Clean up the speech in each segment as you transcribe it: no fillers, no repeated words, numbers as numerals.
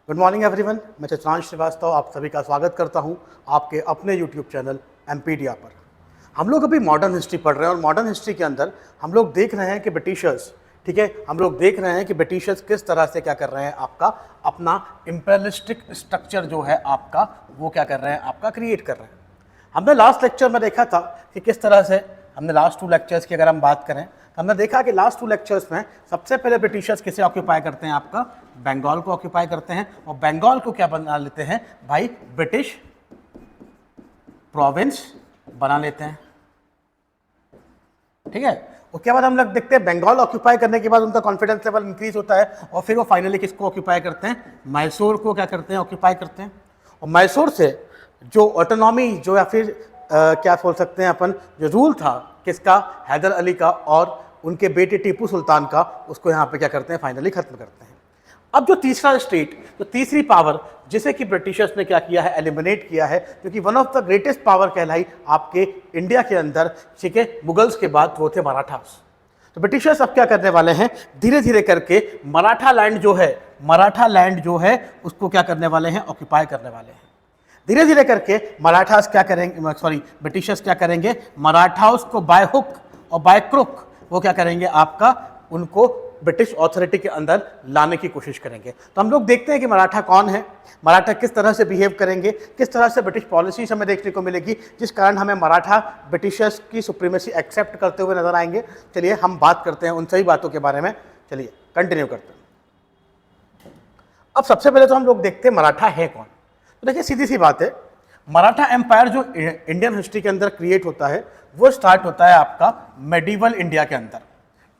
Good morning everyone, मैं चित्रांश श्रीवास्तव आप सभी का स्वागत करता हूं आपके अपने यूट्यूब चैनल एमपीडिया पर। हम लोग अभी मॉडर्न हिस्ट्री पढ़ रहे हैं और मॉडर्न हिस्ट्री के अंदर हम लोग देख रहे हैं कि ब्रिटिशर्स, ठीक है, हम लोग देख रहे हैं कि ब्रिटिशर्स किस तरह से क्या कर रहे हैं, आपका अपना इम्पेरियलिस्टिक स्ट्रक्चर जो है आपका वो क्या कर रहे हैं, आपका क्रिएट कर रहे हैं। हमने लास्ट लेक्चर में देखा था कि किस तरह से हमने लास्ट 2 लेक्चर्स की अगर हम बात करें, हमने देखा कि लास्ट 2 लेक्चर्स में सबसे पहले ब्रिटिशर्स किसे ऑक्यूपाई करते हैं, आपका बंगाल को ऑक्यूपाई करते हैं और बंगाल को क्या बना लेते हैं भाई, ब्रिटिश प्रोविंस बना लेते हैं। ठीक है, उसके बाद हम लोग देखते हैं बंगाल ऑक्यूपाई करने के बाद उनका कॉन्फिडेंस लेवल इंक्रीज होता है और फिर वो फाइनली किसको ऑक्यूपाई करते हैं, मैसूर को क्या करते हैं, ऑक्यूपाई करते हैं। और मैसूर से जो ऑटोनॉमी जो या फिर क्या बोल सकते हैं अपन, जो रूल था किसका, हैदर अली का और उनके बेटे टीपू सुल्तान का, उसको यहाँ पे क्या करते हैं, फाइनली खत्म करते हैं। अब जो तीसरा स्टेट, जो तीसरी पावर जिसे कि ब्रिटिशर्स ने क्या किया है, एलिमिनेट किया है, क्योंकि one of the greatest power कहलाई आपके इंडिया के अंदर, ठीक है, मुगल्स के बाद वो थे मराठास। तो ब्रिटिशर्स अब क्या करने वाले हैं, धीरे धीरे करके मराठा लैंड जो है उसको क्या करने वाले हैं, ऑक्यूपाई करने वाले हैं। धीरे धीरे करके मराठास क्या करेंगे, सॉरी ब्रिटिशर्स क्या करेंगे, मराठास को बाय हुक और बाय क्रुक वो क्या करेंगे, आपका उनको ब्रिटिश ऑथोरिटी के अंदर लाने की कोशिश करेंगे। तो हम लोग देखते हैं कि मराठा कौन है, मराठा किस तरह से बिहेव करेंगे, किस तरह से ब्रिटिश पॉलिसीज हमें देखने को मिलेगी, जिस कारण हमें मराठा ब्रिटिशर्स की सुप्रीमेसी एक्सेप्ट करते हुए नजर आएंगे। चलिए हम बात करते हैं उन सही बातों के बारे में, चलिए कंटिन्यू करते हैं। अब सबसे पहले तो हम लोग देखते हैं मराठा है कौन। तो देखिए सीधी सी बात है, मराठा एम्पायर जो इंडियन हिस्ट्री के अंदर क्रिएट होता है वो स्टार्ट होता है आपका मेडिवल इंडिया के अंदर।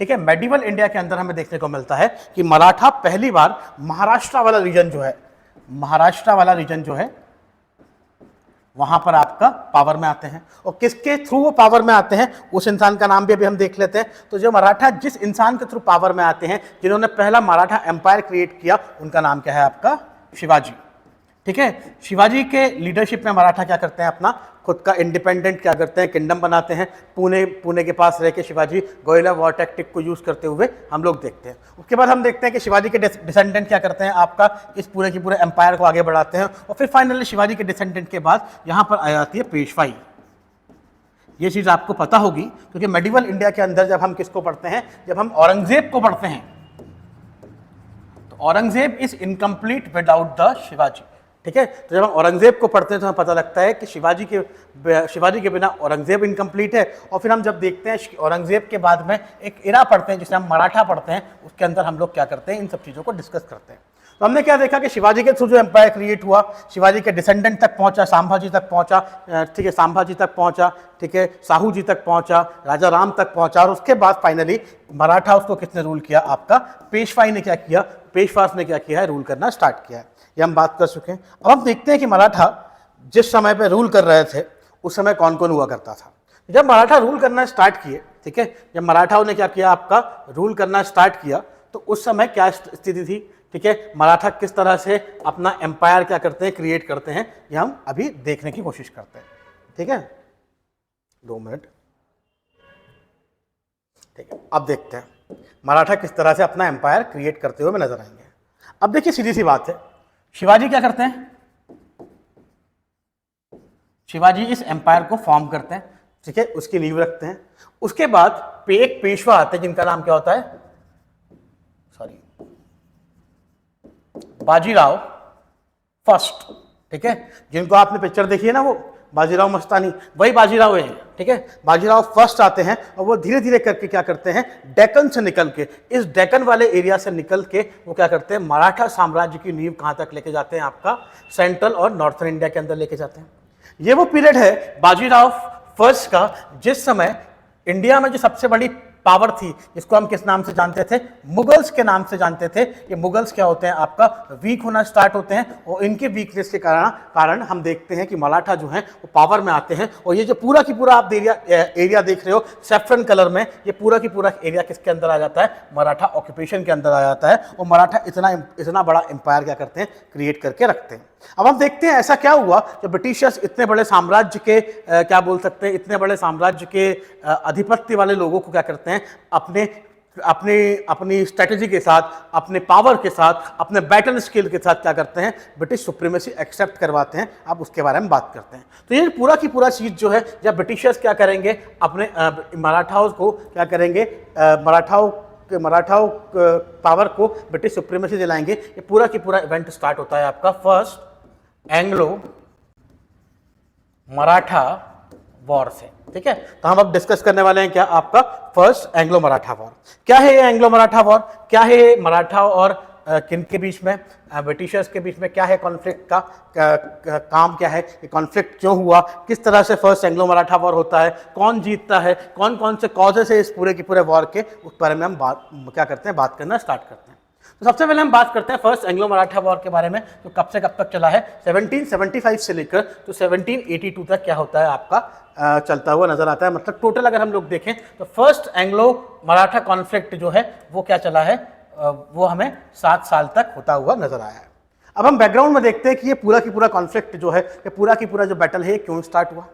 ठीक है, मेडिवल इंडिया के अंदर हमें देखने को मिलता है कि मराठा पहली बार महाराष्ट्र वाला रीजन जो है वहां पर आपका पावर में आते हैं। और किसके थ्रू वो पावर में आते हैं, उस इंसान का नाम भी अभी हम देख लेते हैं। तो जो मराठा जिस इंसान के थ्रू पावर में आते हैं, जिन्होंने पहला मराठा एम्पायर क्रिएट किया, उनका नाम क्या है, आपका शिवाजी। ठीक है, शिवाजी के लीडरशिप में मराठा क्या करते हैं, अपना खुद का इंडिपेंडेंट क्या करते हैं, किंगडम बनाते हैं। पुणे के पास रह के शिवाजी गोरिल्ला वॉर टैक्टिक को यूज करते हुए हम लोग देखते हैं। उसके बाद हम देखते हैं कि शिवाजी के डिसेंडेंट क्या करते हैं, आपका इस पूरे की पूरे एम्पायर को आगे बढ़ाते हैं। और फिर फाइनली शिवाजी के डिसेंडेंट के बाद यहाँ पर आ जाती है पेशवाई। ये चीज आपको पता होगी क्योंकि मेडिवल इंडिया के अंदर जब हम किसको पढ़ते हैं, जब हम औरंगजेब को पढ़ते हैं, तो Aurangzeb is incomplete without the Shivaji. ठीक है, तो जब हम औरंगजेब को पढ़ते हैं तो हमें पता लगता है कि शिवाजी के बिना औरंगजेब इनकम्प्लीट है। और फिर हम जब देखते हैं औरंगजेब के बाद में एक इरा पढ़ते हैं जिसे हम मराठा पढ़ते हैं, उसके अंदर हम लोग क्या करते हैं, इन सब चीज़ों को डिस्कस करते हैं। तो हमने क्या देखा कि शिवाजी के थ्रू जो एम्पायर क्रिएट हुआ, शिवाजी के डिसेंडेंट तक पहुंचा, संभाजी तक पहुंचा, ठीक है, संभाजी तक पहुंचा, ठीक है, साहू जी तक पहुंचा, राजा राम तक पहुंचा। और उसके बाद फाइनली मराठा उसको किसने रूल किया, आपका पेशवाई ने क्या किया, पेशवास ने क्या किया है, रूल करना स्टार्ट किया है। ये हम बात कर चुके हैं। अब हम देखते हैं कि मराठा जिस समय पे रूल कर रहे थे उस समय कौन कौन हुआ करता था। जब मराठा रूल करना स्टार्ट किए, ठीक है, जब मराठाओं ने क्या किया, आपका रूल करना स्टार्ट किया, तो उस समय क्या स्थिति थी, ठीक है, मराठा किस तरह से अपना एम्पायर क्या करते हैं, क्रिएट करते हैं, ये हम अभी देखने की कोशिश करते हैं। ठीक है, 2 मिनट। ठीक है, अब देखते हैं मराठा किस तरह से अपना एम्पायर क्रिएट करते हुए नजर आएंगे। अब देखिए सीधी सी बात है, शिवाजी क्या करते हैं, शिवाजी इस एम्पायर को फॉर्म करते हैं, ठीक है, उसकी नींव रखते हैं। उसके बाद एक पेशवा आते हैं जिनका नाम क्या होता है, सॉरी, बाजीराव फर्स्ट। ठीक है, जिनको आपने पिक्चर देखी है ना, वो बाजीराव मस्तानी, वही बाजीराव है। ठीक है, बाजीराव फर्स्ट आते हैं और वो धीरे धीरे करके क्या करते हैं, डेक्कन से निकल के, इस डेक्कन वाले एरिया से निकल के वो क्या करते हैं, मराठा साम्राज्य की नींव कहाँ तक लेके जाते हैं, आपका सेंट्रल और नॉर्थन इंडिया के अंदर लेके जाते हैं। ये वो पीरियड है बाजीराव फर्स्ट का जिस समय इंडिया में जो सबसे बड़ी पावर थी, जिसको हम किस नाम से जानते थे, मुगल्स के नाम से जानते थे। ये मुगल्स क्या होते हैं, आपका वीक होना स्टार्ट होते हैं और इनके वीकनेस के कारण हम देखते हैं कि मराठा जो हैं वो पावर में आते हैं। और ये जो पूरा की पूरा आप एरिया देख रहे हो सेफ्रन कलर में, ये पूरा की पूरा एरिया किसके अंदर आ जाता है, मराठा ऑक्यूपेशन के अंदर आ जाता है। और मराठा इतना बड़ा एम्पायर क्या करते हैं, क्रिएट करके रखते हैं। अब हम देखते हैं ऐसा क्या हुआ जब ब्रिटिशर्स इतने बड़े साम्राज्य के क्या बोल सकते हैं, इतने बड़े साम्राज्य के अधिपत्य वाले लोगों को क्या करते हैं, अपने अपनी अपनी स्ट्रेटेजी के साथ, अपने पावर के साथ, अपने बैटल स्किल के साथ क्या करते हैं, ब्रिटिश सुप्रीमेसी एक्सेप्ट करवाते हैं। अब उसके बारे में बात करते हैं। तो ये पूरा की पूरा चीज़ जो है, जब ब्रिटिशर्स क्या करेंगे, अपने मराठाओं को क्या करेंगे, मराठाओं पावर को ब्रिटिश सुप्रीमेसी दिलाएंगे। ये पूरा की पूरा इवेंट स्टार्ट होता है आपका फर्स्ट एंग्लो मराठा वॉर से। ठीक है, तो हम अब डिस्कस करने वाले हैं क्या, आपका फर्स्ट एंग्लो मराठा वॉर। क्या है ये एंग्लो मराठा वॉर, क्या है ये मराठा और किन के बीच में, ब्रिटिशर्स के बीच में क्या है कॉन्फ्लिक्ट का काम क्या है, ये कॉन्फ्लिक्ट क्यों हुआ, किस तरह से फर्स्ट एंग्लो मराठा वॉर होता है, कौन जीतता है, कौन कौन से कॉजेस है इस पूरे के पूरे वॉर के, उस बारे में हम क्या करते हैं, बात करना स्टार्ट करते हैं। तो सबसे पहले हम बात करते हैं फर्स्ट एंग्लो मराठा वॉर के बारे में। तो कब से कब तक चला है, 1775 से लेकर तो 1782 तक क्या होता है आपका चलता हुआ नजर आता है। मतलब टोटल अगर हम लोग देखें तो फर्स्ट एंग्लो मराठा कॉन्फ्लिक्ट जो है वो क्या चला है, वो हमें 7 साल तक होता हुआ नजर आया है। अब हम बैकग्राउंड में देखते हैं कि ये पूरा की पूरा कॉन्फ्लिक्ट जो है, ये पूरा की पूरा जो बैटल है क्यों स्टार्ट हुआ,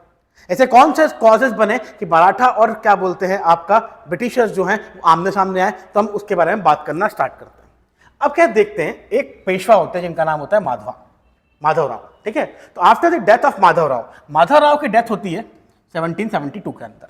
ऐसे कौन से कॉजेस बने कि मराठा और क्या बोलते हैं आपका ब्रिटिशर्स जो हैं वो आमने सामने आए। तो हम उसके बारे में बात करना स्टार्ट करते हैं। अब क्या देखते हैं, एक पेशवा होते हैं जिनका नाम होता है माधवराव। ठीक है, तो after the death of Madhavrao की डेथ होती है 1772 के अंदर।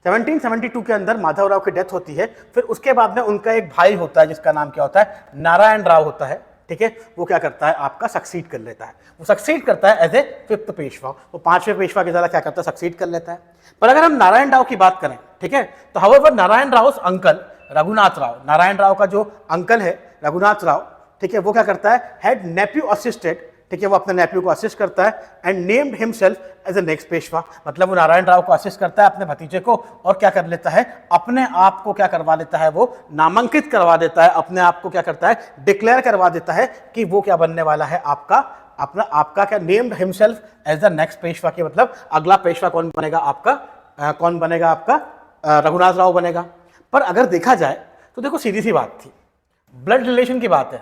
1772 के अंदर माधवराव की डेथ होती है। फिर उसके बाद में उनका एक भाई होता है जिसका नाम क्या होता है, नारायण राव होता है। ठीक है, वो क्या करता है आपका सक्सीड कर लेता है, वो सक्सीड करता है एज ए 5th पेशवा, वो 5वें पेशवा की तरह क्या करता है, सक्सीड कर लेता है। पर अगर हम नारायण राव की बात करें, ठीक है, तो हाउएवर नारायण राव अंकल रघुनाथ राव, नारायण राव का जो अंकल है रघुनाथ राव, ठीक है, वो क्या करता है, हैड नेप्यू असिस्टेड, ठीक है, वो अपने नेप्यू को असिस्ट करता है and named himself as a next Peshwa. मतलब वो नारायण राव को असिस्ट करता है अपने भतीजे को, और क्या कर लेता है, अपने आप को क्या करवा लेता है, वो नामांकित करवा देता है, अपने आप को क्या करता है, डिक्लेयर करवा देता है कि वो क्या बनने वाला है, आपका क्या, named himself as the next Peshwa की, मतलब अगला पेशवा कौन बनेगा आपका, रघुनाथ राव बनेगा। पर अगर देखा जाए तो देखो सीधी सी बात थी, ब्लड रिलेशन की बात है,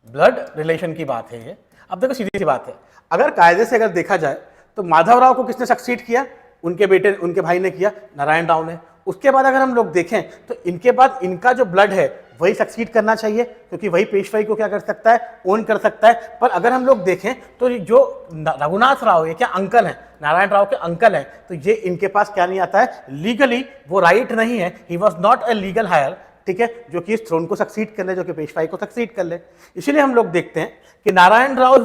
ब्लड रिलेशन की बात है ये। अब देखो सीधी सी बात है, अगर कायदे से अगर देखा जाए तो माधवराव को किसने सक्सीड किया, उनके भाई ने किया, नारायण राव ने। उसके बाद अगर हम लोग देखें तो इनके बाद इनका जो ब्लड है वही सक्सीड करना चाहिए, क्योंकि वही पेशवाई को क्या कर सकता है, ओन कर सकता है। पर अगर हम लोग देखें तो जो रघुनाथ राव ये क्या अंकल है, नारायण राव के अंकल हैं, तो ये इनके पास क्या नहीं आता है, लीगली वो राइट नहीं है, he was not a legal higher, ठीक है, जो कि इस थ्रोन को सक्सीड कर ले, जो कि पेशवाई को सक्सीड कर ले। इसीलिए हम लोग देखते हैं कि नारायण राव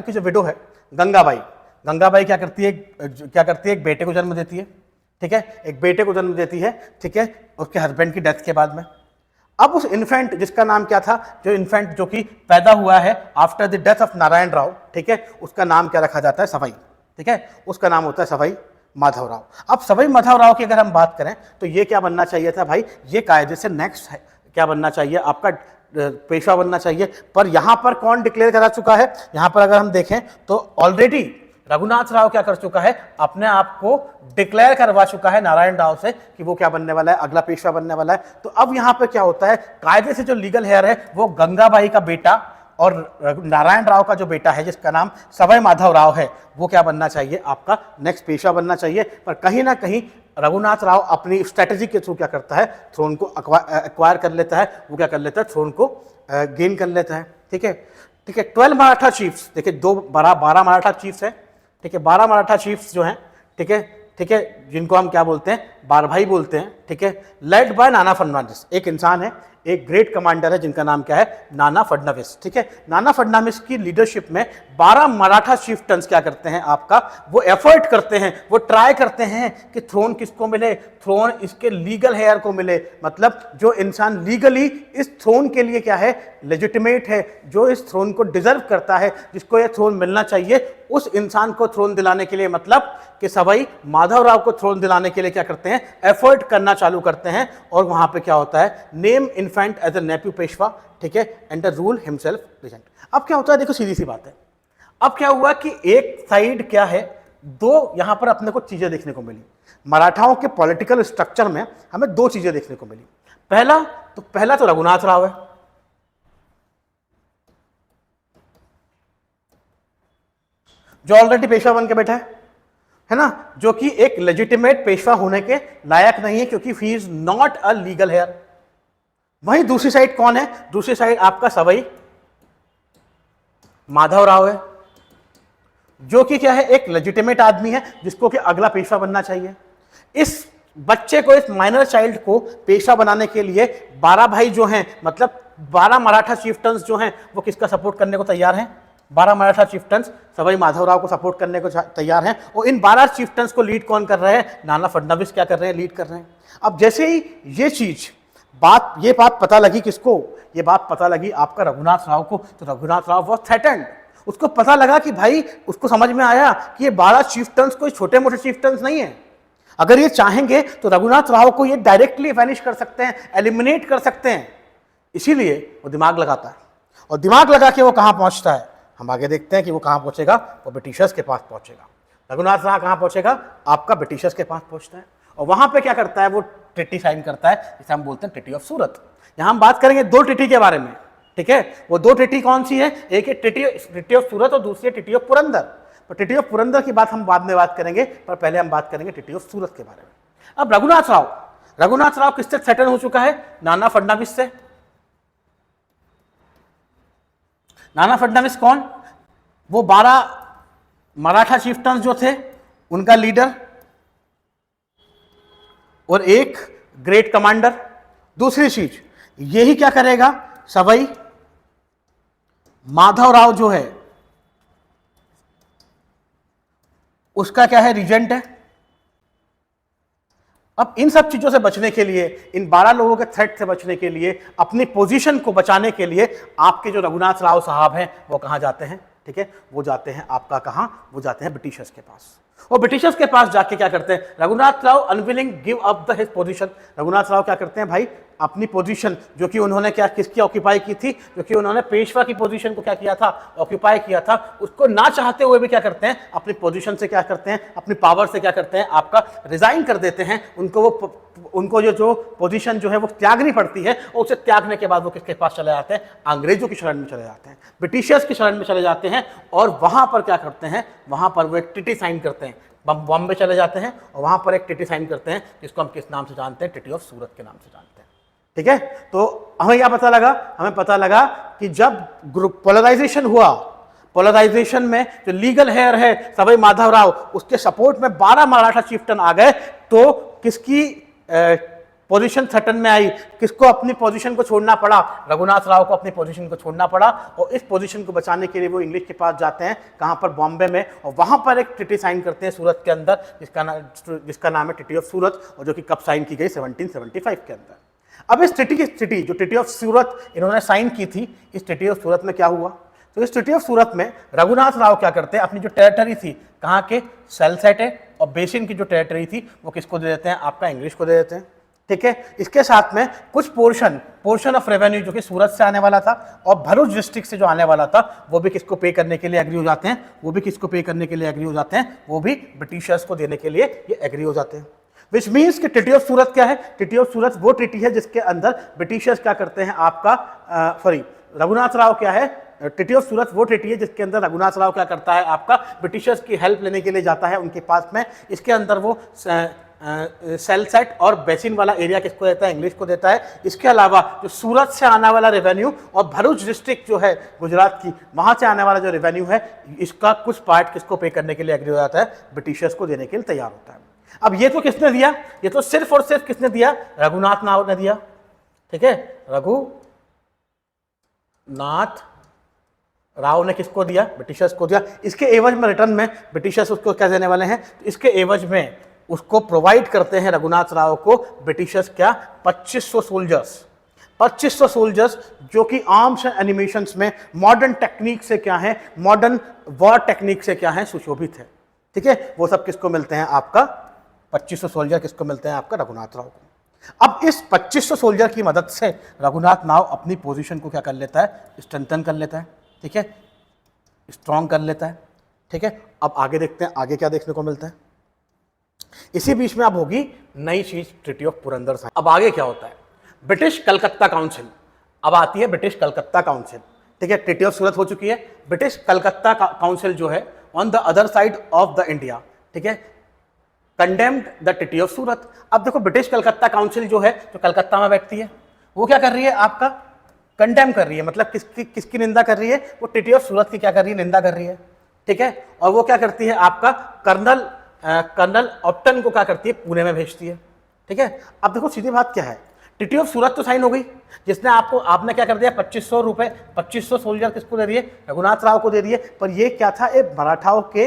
की जो विडो है गंगाबाई क्या करती है, एक बेटे को जन्म देती है। ठीक है, एक बेटे को जन्म देती है, ठीक है, उसके हस्बैंड की डेथ के बाद में। अब उस इन्फेंट जिसका नाम क्या था, जो इन्फेंट जो कि पैदा हुआ है after the death of Narayan Rao, ठीक है, उसका नाम क्या रखा जाता है, सवाई। ठीक है, उसका नाम होता है सवाई माधवराव। अब सवाई माधवराव की अगर हम बात करें तो ये क्या बनना चाहिए था भाई, ये कायदे से नेक्स्ट है क्या बनना चाहिए, आपका पेशवा बनना चाहिए। पर यहां पर कौन डिक्लेयर करा चुका है, यहां पर अगर हम देखें तो ऑलरेडी रघुनाथ राव क्या कर चुका है, अपने आप को डिक्लेयर करवा चुका है नारायण राव से कि वो क्या बनने वाला है, अगला पेशवा बनने वाला है। तो अब यहां पर क्या होता है, कायदे से जो लीगल हेयर है वो गंगाबाई का बेटा और नारायण राव का जो बेटा है जिसका नाम सवाई माधवराव है, वो क्या बनना चाहिए, आपका नेक्स्ट पेशवा बनना चाहिए। पर कहीं ना कहीं रघुनाथ राव अपनी स्ट्रेटेजी के थ्रू क्या करता है, थ्रोन को एक्वायर कर लेता है, वो क्या कर लेता है, थ्रोन को गेन कर लेता है। ठीक है, 12 मराठा चीफ्स, देखिए 12 मराठा चीफ्स है। ठीक है, 12 मराठा चीफ्स जो हैं, ठीक है, जिनको हम क्या बोलते हैं, बारभाई बोलते हैं। ठीक है, लेड बाय नाना फडणवीस, एक इंसान है, एक ग्रेट कमांडर है जिनका नाम क्या है, नाना फडणवीस। ठीक है, नाना फडणवीस की लीडरशिप में 12 मराठा चिफ्टन्स क्या करते हैं, आपका वो एफर्ट करते हैं, वो ट्राई करते हैं कि थ्रोन किसको मिले, थ्रोन इसके लीगल हेयर को मिले। मतलब जो इंसान लीगली इस थ्रोन के लिए क्या है, लेजिटिमेट है, जो इस थ्रोन को डिजर्व करता है, जिसको ये थ्रोन मिलना चाहिए, उस इंसान को थ्रोन दिलाने के लिए, मतलब कि सवाई माधवराव को थ्रोन दिलाने के लिए क्या करते हैं, एफर्ट करना चालू करते हैं। और वहां पे क्या होता है, name infant as a nephew Peshwa, ठीक है, and the rule himself regent. अब क्या होता है, देखो सीधी सी बात है, अब क्या हुआ कि एक साइड क्या है, दो यहां पर अपने को चीजें देखने को मिली। मराठाओं के पॉलिटिकल स्ट्रक्चर में हमें दो चीजें देखने को मिली। पहला तो रघुनाथ राव है, जो ऑलरेडी पेशवा बन के बैठा है है ना, जो कि एक लेजिटिमेट पेशवा होने के लायक नहीं है क्योंकि he is not a legal heir. वहीं दूसरी साइड कौन है, दूसरी साइड आपका सवाई माधवराव है, जो कि क्या है, एक लेजिटिमेट आदमी है जिसको कि अगला पेशवा बनना चाहिए। इस बच्चे को, इस माइनर चाइल्ड को पेशवा बनाने के लिए 12 भाई जो हैं, मतलब 12 मराठा चीफ्टन्स जो हैं, वो किसका सपोर्ट करने को तैयार हैं, 12 मराठा चीफ्टन्स सवाई माधवराव को सपोर्ट करने को तैयार हैं। और इन 12 चीफ्टन्स को लीड कौन कर रहे हैं, नाना फडणवीस क्या कर रहे हैं, लीड कर रहे हैं। अब जैसे ही ये चीज ये बात पता लगी किसको, ये बात पता लगी आपका रघुनाथ राव को, तो रघुनाथ राव वॉज थ्रेटेंड। उसको पता लगा कि भाई, उसको समझ में आया कि ये 12 चीफ्टन्स कोई छोटे मोटे चीफ्टन्स नहीं है। अगर ये चाहेंगे तो रघुनाथ राव को ये डायरेक्टली वैनिश कर सकते हैं, एलिमिनेट कर सकते हैं। इसीलिए वो दिमाग लगाता है, और दिमाग लगा के वो कहां पहुंचता है, हम आगे देखते हैं कि वो कहां पहुंचेगा। वो ब्रिटिशर्स के पास पहुंचेगा। रघुनाथ राव कहां पहुंचेगा, आपका ब्रिटिशर्स के पास पहुंचता है, और वहां पे क्या करता है, वो ट्रिटी साइन करता है, जिसे हम बोलते हैं ट्रिटी ऑफ सूरत। यहां हम बात करेंगे 2 ट्रिटी के बारे में, ठीक है। वो 2 ट्रिटी कौन सी है, एक है ट्रिटी ऑफ सूरत और दूसरी है ट्रिटी ऑफ पुरंदर। तो ट्रिटी ऑफ पुरंदर की बात हम बाद में बात करेंगे, पर पहले हम बात करेंगे ट्रिटी ऑफ सूरत के बारे में। अब रघुनाथ राव किससे सेटल हो चुका है, नाना फडणवीस से। नाना फडणवीस कौन, वो 12 मराठा चीफ्टन्स जो थे उनका लीडर और एक ग्रेट कमांडर। दूसरी चीज, यही क्या करेगा, सवाई माधवराव जो है उसका क्या है, रीजेंट है। अब इन सब चीजों से बचने के लिए, इन 12 लोगों के थ्रेट से बचने के लिए, अपनी पोजीशन को बचाने के लिए, आपके जो रघुनाथ राव साहब हैं वो कहां जाते हैं, ठीक है, वो जाते हैं आपका कहां, वो जाते हैं ब्रिटिशर्स के पास। और ब्रिटिशर्स के पास जाके क्या करते हैं, Raghunath Rao unwilling give up the his position. Raghunath Rao क्या करते हैं भाई, अपनी पोजीशन जो कि उन्होंने क्या किसकी ऑक्यूपाई की थी, जो कि उन्होंने पेशवा की पोजीशन को क्या किया था, ऑक्यूपाई किया था, उसको ना चाहते हुए भी क्या करते हैं, अपनी पोजीशन से क्या करते हैं, अपनी पावर से क्या करते हैं, आपका रिजाइन कर देते हैं। उनको जो पोजीशन जो है वो त्यागनी पड़ती है, और उसे त्यागने के बाद वो किसके पास चले जाते हैं, अंग्रेजों की शरण में चले जाते हैं, ब्रिटिशर्स की शरण में चले जाते हैं। और वहां पर क्या करते हैं, वहां पर वो एक ट्रिटी साइन करते हैं, बॉम्बे चले जाते हैं, और वहां पर एक ट्रिटी साइन करते हैं जिसको हम किस नाम से जानते हैं, ट्रिटी ऑफ सूरत के नाम से जानते हैं, ठीक है। तो हमें क्या पता लगा, हमें पता लगा कि जब ग्रुप पोलराइजेशन हुआ, पोलराइजेशन में जो लीगल हेयर है सवाई माधवराव, उसके सपोर्ट में 12 मराठा चीफ्टन आ गए, तो किसकी पोजीशन थ्रेटन में आई, किसको अपनी पोजीशन को छोड़ना पड़ा, रघुनाथ राव को अपनी पोजीशन को छोड़ना पड़ा। और इस पोजीशन को बचाने के लिए वो इंग्लिश के पास जाते हैं, कहां पर, बॉम्बे में, और वहां पर एक ट्रिटी साइन करते हैं सूरत के अंदर, जिसका नाम है ट्रिटी ऑफ सूरत, और जो कि कब साइन की गई, 1775 के अंदर। अब इस ट्रिटी जो ट्रिटी ऑफ सूरत इन्होंने साइन की थी, इस ट्रिटी ऑफ सूरत में क्या हुआ, तो इस ट्रिटी ऑफ सूरत में रघुनाथ राव क्या करते हैं, अपनी जो टेरिटरी थी, कहाँ के, सेल्सेटे और बेसिन की जो टेरिटरी थी, वो किसको दे देते हैं, आपका इंग्लिश को दे देते हैं, ठीक है। इसके साथ में कुछ पोर्शन ऑफ रेवेन्यू जो कि सूरत से आने वाला था और भरूच डिस्ट्रिक्ट से जो आने वाला था, वो भी किसको पे करने के लिए एग्री हो जाते हैं, वो भी किसको पे करने के लिए एग्री हो जाते हैं, वो भी ब्रिटिशर्स को देने के लिए ये एग्री हो जाते हैं। विच मीन्स कि ट्रिटी ऑफ सूरत क्या है, ट्रिटी ऑफ सूरत वो ट्रिटी है जिसके अंदर ब्रिटिशर्स क्या करते हैं, आपका रघुनाथ राव क्या है, ट्रिटी ऑफ सूरत वो ट्रिटी है जिसके अंदर रघुनाथ राव क्या करता है, आपका ब्रिटिशर्स की हेल्प लेने के लिए जाता है उनके पास में। इसके अंदर वो सेलसेट और बेसिन वाला एरिया किसको देता है, इंग्लिश को देता है। इसके अलावा जो सूरत से आने वाला रेवेन्यू और भरूच डिस्ट्रिक्ट जो है गुजरात की, वहां से आने वाला जो रेवेन्यू है, इसका कुछ पार्ट किसको पे करने के लिए एग्री हो जाता है, ब्रिटिशर्स को देने के लिए तैयार होता है। अब ये तो किसने दिया, ये तो सिर्फ और सिर्फ किसने दिया, रघुनाथ राव ने दिया, ठीक है। रघुनाथ राव ने किसको दिया, ब्रिटिशर्स को दिया। इसके एवज में रिटर्न में ब्रिटिशर्स उसको क्या देने वाले हैं, इसके एवज में उसको प्रोवाइड करते हैं रघुनाथ राव को ब्रिटिशर्स क्या, 2500 सोल्जर्स जो कि आर्म्स एंड एनिमेशंस में मॉडर्न टेक्निक से क्या है, मॉडर्न वॉर टेक्निक से क्या है, सुशोभित है, ठीक है। वो सब किसको मिलते हैं, आपका 2500 सोल्जर किसको मिलते हैं, आपका रघुनाथ राव को। अब इस 2500 सोल्जर की मदद से रघुनाथ राव अपनी पोजीशन को क्या कर लेता है, स्ट्रेंथन कर लेता है, ठीक है, स्ट्रॉन्ग कर लेता है, ठीक है। अब आगे देखते हैं आगे क्या देखने को मिलता है। इसी बीच में अब होगी नई चीज, ट्रिटी ऑफ पुरंदर साइन। अब आगे क्या होता है, ब्रिटिश कलकत्ता काउंसिल, अब आती है ब्रिटिश कलकत्ता काउंसिल, ठीक है। ट्रिटी ऑफ सूरत हो चुकी है, ब्रिटिश कलकत्ता काउंसिल जो है on the other side of the India, ठीक है, कंडेम्ड द टिटी ऑफ सूरत। अब देखो ब्रिटिश कलकत्ता काउंसिल जो है, जो कलकत्ता में बैठती है, वो क्या कर रही है, आपका कंडेम कर रही है, मतलब किसकी निंदा कर रही है, वो टिटी ऑफ सूरत की क्या कर रही है, निंदा कर रही है, ठीक है। और वो क्या करती है, आपका कर्नल ऑप्टन को क्या करती है, पुणे में भेजती है, ठीक है। अब देखो सीधी बात क्या है, टिटी ऑफ सूरत तो साइन हो गई, जिसने आपने क्या कर दिया, 2500 रुपए, 2500 सोल्जर किसको दे दिए, रघुनाथ राव को दे दिए। पर ये क्या था, ये मराठाओं के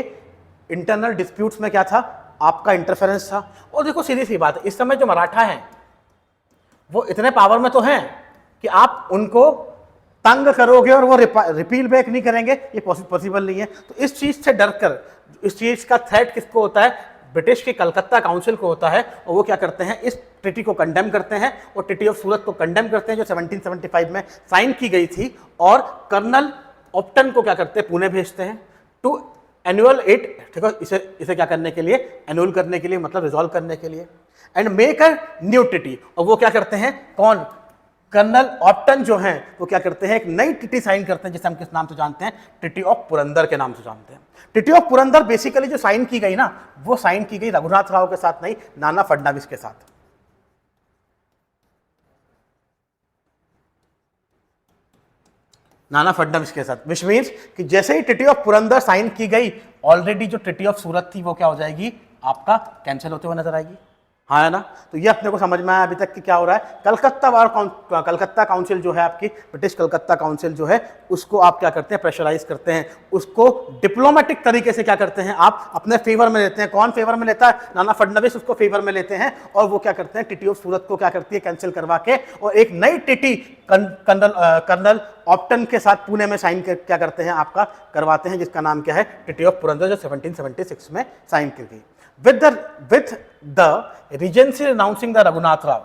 इंटरनल डिस्प्यूट्स में क्या था, आपका इंटरफेरेंस था। और देखो सीधी सी बात है, इस समय जो मराठा हैं वो इतने पावर में तो हैं कि आप उनको तंग करोगे और वो रिपील बैक नहीं करेंगे, ये पॉसिबल नहीं है। तो इस चीज से डरकर, इस चीज का थ्रेट किसको होता है, ब्रिटिश की कलकत्ता काउंसिल को होता है। और वो क्या करते हैं, इस ट्रीटी को कंडेम करते हैं और ट्रीटी ऑफ सूरत को कंडेम करते हैं, जो 1775 में साइन की गई थी। और कर्नल ऑप्टन को क्या करते हैं, पुणे भेजते हैं टू एनुअल इट, ठीक है, इसे क्या करने के लिए, एनुअल करने के लिए, मतलब रिजॉल्व करने के लिए, and make a new treaty. और वो क्या करते हैं, कौन, कर्नल ऑप्टन जो हैं, वो क्या करते हैं, एक नई ट्रीटी साइन करते हैं, जिसे हम किस नाम से जानते हैं, ट्रीटी ऑफ पुरंदर के नाम से जानते हैं। ट्रीटी ऑफ पुरंदर बेसिकली जो साइन की गई ना, वो साइन की गई रघुनाथ राव के साथ नहीं, नाना फडणवीस के साथ। नाना फडणवीस के साथ, विच मीन्स कि जैसे ही ट्रीटी ऑफ पुरंदर साइन की गई, ऑलरेडी जो ट्रीटी ऑफ सूरत थी वो क्या हो जाएगी, आपका कैंसिल होते हुए नजर आएगी। हाँ है ना। तो ये अपने को समझ में आया अभी तक कि क्या हो रहा है। कलकत्ता काउंसिल जो है आपकी, ब्रिटिश कलकत्ता काउंसिल जो है, उसको आप क्या करते हैं, प्रेशराइज करते हैं, उसको डिप्लोमेटिक तरीके से क्या करते हैं, आप अपने फेवर में लेते हैं। कौन फेवर में लेता है, नाना फडणवीस उसको फेवर में लेते हैं। और वो क्या करते हैं, ट्रीटी ऑफ सूरत को क्या करती है, कैंसिल करवा के, और एक नई ट्रीटी कर्नल ऑप्टन के साथ पुणे में साइन क्या करते हैं, आपका करवाते हैं, जिसका नाम क्या है, ट्रीटी ऑफ पुरंदर, जो 1776 में साइन की गई। with the regency renouncing the Raghunath Rao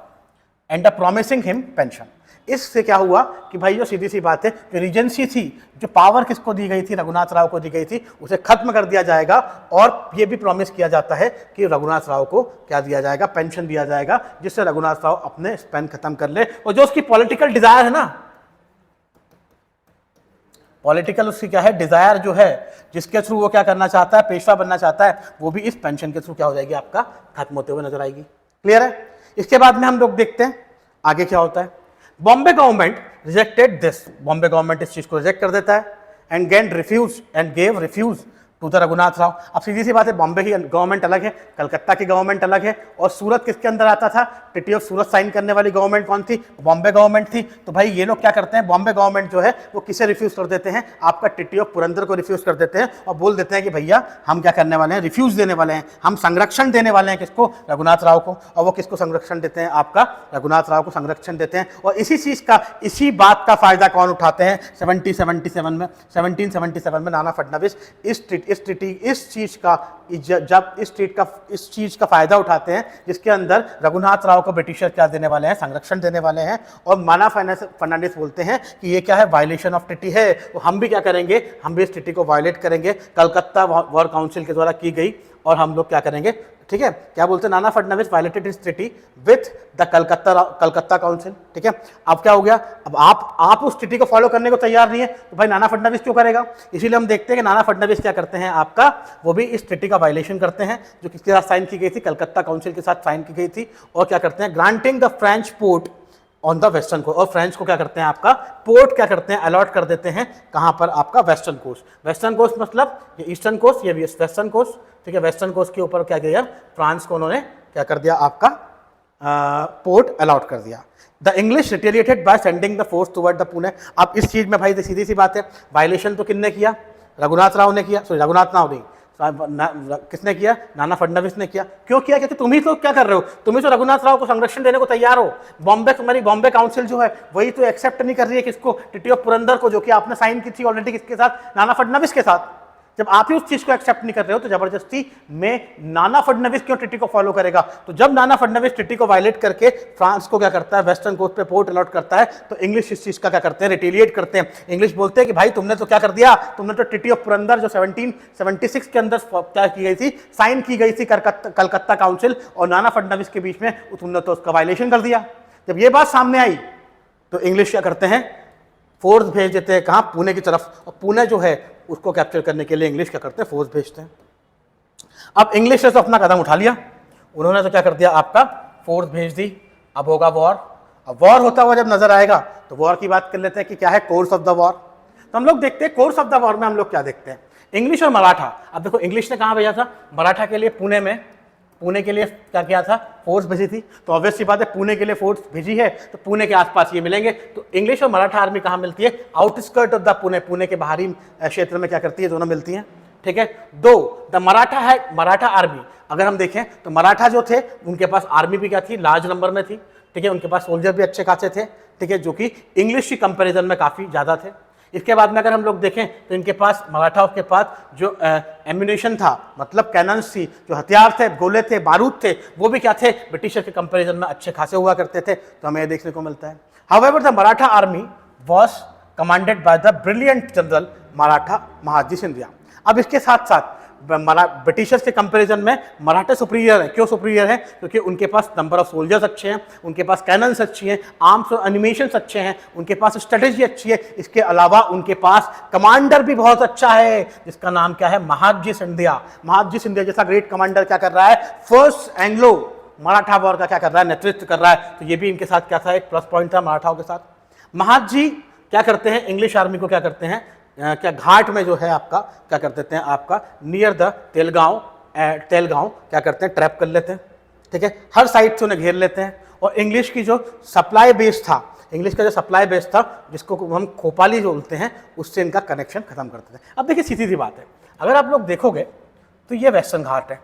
and promising him pension। इससे क्या हुआ कि भाई, जो सीधी सी बात है, जो रीजेंसी थी, जो पावर किसको दी गई थी, रघुनाथ राव को दी गई थी, उसे खत्म कर दिया जाएगा। और ये भी प्रॉमिस किया जाता है कि रघुनाथ राव को क्या दिया जाएगा, पेंशन दिया जाएगा, जिससे रघुनाथ राव अपने स्पेन खत्म कर ले। और जो उसकी पॉलिटिकल डिजायर है ना, पॉलिटिकल उसकी क्या है, डिजायर जो है, जिसके थ्रू वो क्या करना चाहता है, पेशवा बनना चाहता है, वो भी इस पेंशन के थ्रू क्या हो जाएगी, आपका खत्म होते हुए नजर आएगी। क्लियर है। इसके बाद में हम लोग देखते हैं आगे क्या होता है। Bombay government rejected this, Bombay government इस चीज को रिजेक्ट कर देता है, and gave refuge to the Raghunath Rao. अब सीधी सी बात है, बॉम्बे की गवर्नमेंट अलग है, कलकत्ता की गवर्नमेंट अलग है, और सूरत किसके अंदर आता था, ट्रीटी ऑफ सूरत साइन करने वाली गवर्नमेंट कौन थी, बॉम्बे गवर्नमेंट थी। तो भाई ये लोग क्या करते हैं, बॉम्बे गवर्नमेंट जो है वो किसे रिफ्यूज कर देते हैं, आपका ट्रीटी ऑफ पुरंदर को रिफ्यूज कर देते हैं, और बोल देते हैं कि भैया हम क्या करने वाले हैं, रिफ्यूज देने वाले हैं, हम संरक्षण देने वाले हैं, किसको, रघुनाथ राव को। और वो किसको संरक्षण देते हैं, आपका रघुनाथ राव को संरक्षण देते हैं। और इसी बात का फायदा कौन उठाते हैं, 1777 में नाना फडणवीस इस चीज का फायदा उठाते हैं, जिसके अंदर रघुनाथ राव को ब्रिटिशर क्या देने वाले हैं, संरक्षण देने वाले हैं। और नाना फर्नांडिस बोलते हैं कि ये क्या है, वायलेशन ऑफ ट्रीटी है, तो हम भी क्या करेंगे, हम भी इस ट्रीटी को वायलेट करेंगे, कलकत्ता वॉर काउंसिल के द्वारा की गई, और हम लोग क्या करेंगे, ठीक है। क्या बोलते हैं, नाना फडणवीस वायलेटेड इस treaty with the Calcutta council, ठीक है। अब क्या हो गया, अब आप उस ट्रीटी को फॉलो करने को तैयार नहीं है, तो भाई नाना फडणवीस क्यों करेगा। इसीलिए हम देखते हैं कि नाना फडणवीस क्या करते हैं, आपका वो भी इस ट्रीटी का वायलेशन करते हैं, जो किसके साथ साइन की गई थी, कलकत्ता काउंसिल के साथ साइन की गई थी। और क्या करते हैं, granting the French port on the western coast, और फ्रेंच को क्या करते हैं, आपका पोर्ट क्या करते हैं, अलॉट कर देते हैं, कहां पर, आपका वेस्टर्न कोस्ट। वेस्टर्न कोस्ट मतलब ये ईस्टर्न कोस्ट, ये भी वेस्टर्न कोस्ट, ठीक है। वेस्टर्न कोस्ट के ऊपर क्या किया, फ्रांस को उन्होंने क्या कर दिया, आपका पोर्ट अलॉट कर दिया। The English retaliated by sending the force toward the Pune. अब इस चीज में भाई सीधी सी बात है, वायलेशन तो किसने किया, रघुनाथ राव ने किया, सॉरी रघुनाथ राव नहीं, किसने किया, नाना फडणवीस ने किया। क्यों किया, क्योंकि तुम ही तो क्या कर रहे हो, तुम ही तो रघुनाथ राव को संरक्षण देने को तैयार हो। तुम्हारी बॉम्बे काउंसिल जो है वही तो एक्सेप्ट नहीं कर रही है किसको, ट्रीटी ऑफ पुरंदर को, जो कि आपने साइन की थी ऑलरेडी किसके साथ, नाना फडणवीस के साथ। जब आप ही उस चीज को एक्सेप्ट नहीं कर रहे हो, तो जबरदस्ती में नाना फडणवीस क्यों ट्रीटी को फॉलो करेगा। तो जब नाना फडणवीस ट्रीटी को वायलेट करके फ्रांस को क्या करता है, वेस्टर्न कोस्ट पे पोर्ट अलॉट करता है, तो इंग्लिश इस चीज का क्या करते हैं, रिटेलिएट करते हैं। इंग्लिश बोलते हैं कि भाई तुमने तो क्या कर दिया, तुमने तो ट्रीटी ऑफ पुरंदर जो 1776 के अंदर क्या की गई थी, साइन की गई थी कलकत्ता काउंसिल और नाना फडणवीस के बीच में, तुमने तो उसका वायलेशन कर दिया। जब ये बात सामने आई तो इंग्लिश क्या करते हैं, फोर्स भेज देते हैं, कहां, पुणे की तरफ। और पुणे जो है उसको कैप्चर करने के लिए इंग्लिश क्या करते हैं, फोर्स भेजते हैं। अब इंग्लिश ने तो अपना कदम उठा लिया, उन्होंने तो क्या कर दिया, आपका फोर्स भेज दी। अब होगा वॉर। अब वॉर होता हुआ जब नजर आएगा तो वॉर की बात कर लेते हैं कि क्या है कोर्स ऑफ द वॉर। तो हम लोग देखते हैं कोर्स ऑफ द वॉर में हम लोग क्या देखते हैं, इंग्लिश और मराठा। अब देखो इंग्लिश ने कहाँ भेजा था, मराठा के लिए पुणे में, पुणे के लिए क्या किया था, फोर्स भेजी थी। तो ऑब्वियस सी बात है पुणे के लिए फोर्स भेजी है तो पुणे के आसपास ये मिलेंगे। तो इंग्लिश और मराठा आर्मी कहाँ मिलती है, outskirt of the Pune, Pune के बाहरी क्षेत्र में क्या करती है, दोनों मिलती हैं। ठीक है। दो, द मराठा है, मराठा आर्मी अगर हम देखें तो मराठा जो थे उनके पास आर्मी भी क्या थी, लार्ज नंबर में थी। ठीक है। उनके पास सोल्जर भी अच्छे खासे थे। ठीक है। जो कि इंग्लिश की कंपेरिजन में काफी ज्यादा थे। इसके बाद में अगर हम लोग देखें तो इनके पास, मराठाओं के पास जो एम्यूनेशन था, मतलब कैनन्स थी, जो हथियार थे, गोले थे, बारूद थे, वो भी क्या थे, ब्रिटिशर के कंपैरिजन में अच्छे खासे हुआ करते थे। तो हमें देखने को मिलता है। However the Maratha army was commanded by the brilliant general Maratha Mahadji Scindia. अब इसके साथ साथ ब्रिटिशर्स के कंपैरिजन में मराठा सुपीरियर है। क्यों सुपीरियर है, क्योंकि उनके पास नंबर ऑफ सोल्जर्स अच्छे हैं, उनके पास कैनन्स अच्छी हैं, आर्म्स और एनिमेशंस अच्छे हैं, उनके पास स्ट्रेटेजी अच्छी है। इसके अलावा उनके पास कमांडर भी बहुत अच्छा है जिसका नाम क्या है, महादजी सिंधिया। महादजी सिंधिया जैसा ग्रेट कमांडर क्या कर रहा है, फर्स्ट एंग्लो मराठा वॉर का क्या कर रहा है, नेतृत्व कर रहा है। तो ये भी इनके साथ क्या था, एक प्लस पॉइंट था मराठाओं के साथ। महादजी क्या करते हैं, इंग्लिश आर्मी को क्या करते हैं, क्या घाट में जो है आपका क्या कर देते हैं, आपका नियर द तेलगांव क्या करते हैं, ट्रैप कर लेते हैं। ठीक है। हर साइड से उन्हें घेर लेते हैं। और इंग्लिश की जो सप्लाई बेस था, इंग्लिश का जो सप्लाई बेस था जिसको हम खोपाली जो बोलते हैं, उससे इनका कनेक्शन खत्म करते थे। अब देखिए सीधी सी बात है, अगर आप लोग देखोगे तो ये वेस्टर्न घाट है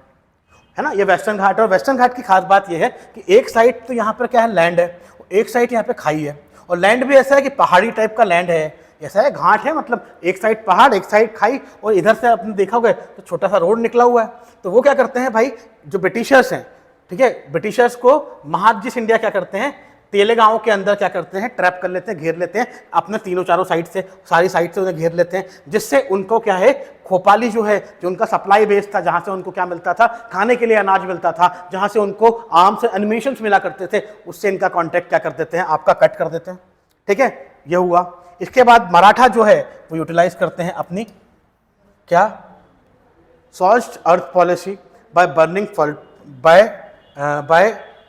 ना, ये वेस्टर्न घाट। और वेस्टर्न घाट की खास बात ये है कि एक साइड तो यहाँ पर क्या है, लैंड है, एक साइड यहाँ पे खाई है। और लैंड भी ऐसा है कि पहाड़ी टाइप का लैंड है, ऐसा है, घाट है, मतलब एक साइड पहाड़, एक साइड खाई, और इधर से आपने देखा होगा तो छोटा सा रोड निकला हुआ है। तो वो क्या करते हैं भाई, जो ब्रिटिशर्स हैं, ठीक है, ब्रिटिशर्स को महादजी सिंधिया क्या करते हैं, तेलगांव के अंदर क्या करते हैं, ट्रैप कर लेते हैं, घेर लेते हैं अपने तीनों चारों साइड से, सारी साइड से उन्हें घेर लेते हैं। जिससे उनको क्या है, खोपाली जो है, जो उनका सप्लाई बेस था, जहां से उनको क्या मिलता था, खाने के लिए अनाज मिलता था, जहां से उनको आर्म्स और एनिमेशंस मिला करते थे, उससे इनका कॉन्टैक्ट क्या कर देते हैं, आपका कट कर देते हैं। ठीक है, ये हुआ। इसके बाद मराठा जो है वो यूटिलाइज करते हैं अपनी क्या, salted earth policy by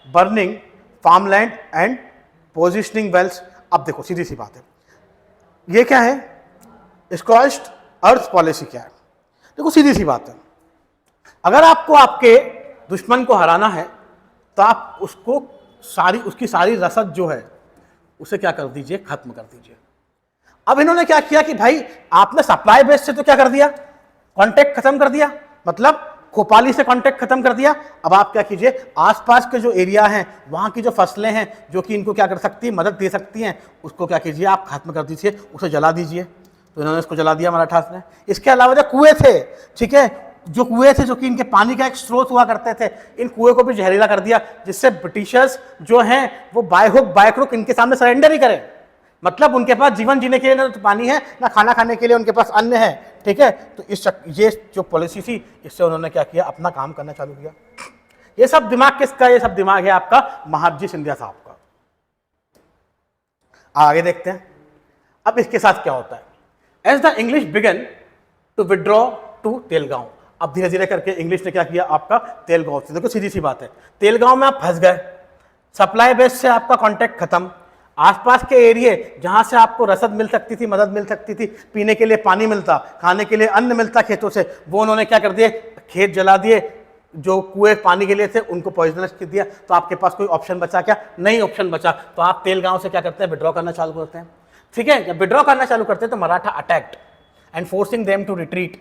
burning farmland and positioning wells. अब देखो सीधी सी बात है, ये क्या है, स्कॉच्ड अर्थ पॉलिसी क्या है। देखो सीधी सी बात है, अगर आपको आपके दुश्मन को हराना है तो आप उसको उसकी सारी रसद जो है उसे क्या कर दीजिए, खत्म कर दीजिए। अब इन्होंने क्या किया कि भाई आपने सप्लाई बेस से तो क्या कर दिया, कांटेक्ट खत्म कर दिया, मतलब खोपाली से कांटेक्ट खत्म कर दिया। अब आप क्या कीजिए, आसपास के जो एरिया हैं, वहां की जो फसलें हैं जो कि इनको क्या कर सकती है, मदद दे सकती हैं, उसको क्या कीजिए, आप खत्म कर दीजिए, उसे जला दीजिए। तो इन्होंने इसको जला दिया मराठास ने। इसके अलावा जो कुएं थे, ठीक है, जो कुएं थे, जो कि इनके पानी का एक स्रोत हुआ करते थे, इन कुएं को भी जहरीला कर दिया, जिससे ब्रिटिशर्स जो हैं वो बाय हुक बाय क्रुक इनके सामने सरेंडर ही करें। मतलब उनके पास जीवन जीने के लिए ना तो पानी है, ना खाना खाने के लिए उनके पास अन्न है। ठीक है। तो ये जो पॉलिसी थी, इससे उन्होंने क्या किया, अपना काम करना चालू किया। ये सब दिमाग किसका, ये सब दिमाग है आपका महादजी सिंधिया साहब का। आगे देखते हैं अब इसके साथ क्या होता है। As the English began to withdraw to Talegaon, अब धीरे धीरे करके इंग्लिश ने क्या किया, आपका तेलगांव से, देखो सीधी सी बात है, तेलगांव में आप फंस गए, सप्लाई बेस से आपका कॉन्टैक्ट खत्म, आसपास के एरिया जहां से आपको रसद मिल सकती थी, मदद मिल सकती थी, पीने के लिए पानी मिलता, खाने के लिए अन्न मिलता खेतों से, वो उन्होंने क्या कर दिए, खेत जला दिए, जो कुएं पानी के लिए थे उनको पॉइजनस कर दिया। तो आपके पास कोई ऑप्शन बचा क्या, नहीं ऑप्शन बचा। तो आप तेलगांव से क्या करते हैं, विड्रॉ करना चालू करते हैं। ठीक है, जब विड्रॉ करना चालू करते हैं तो Maratha attacked and forcing them to retreat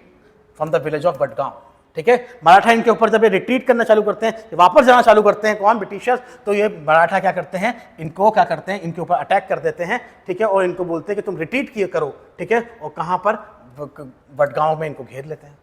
from the village of Badgaon. ठीक है, मराठा इनके ऊपर जब ये रिट्रीट करना चालू करते हैं, वापस जाना चालू करते हैं, कौन, ब्रिटिशर्स, तो ये मराठा क्या करते हैं, इनको क्या करते हैं, इनके ऊपर अटैक कर देते हैं। ठीक है, और इनको बोलते हैं कि तुम रिट्रीट किए करो। ठीक है, और कहां पर, बडगांव में इनको घेर लेते हैं।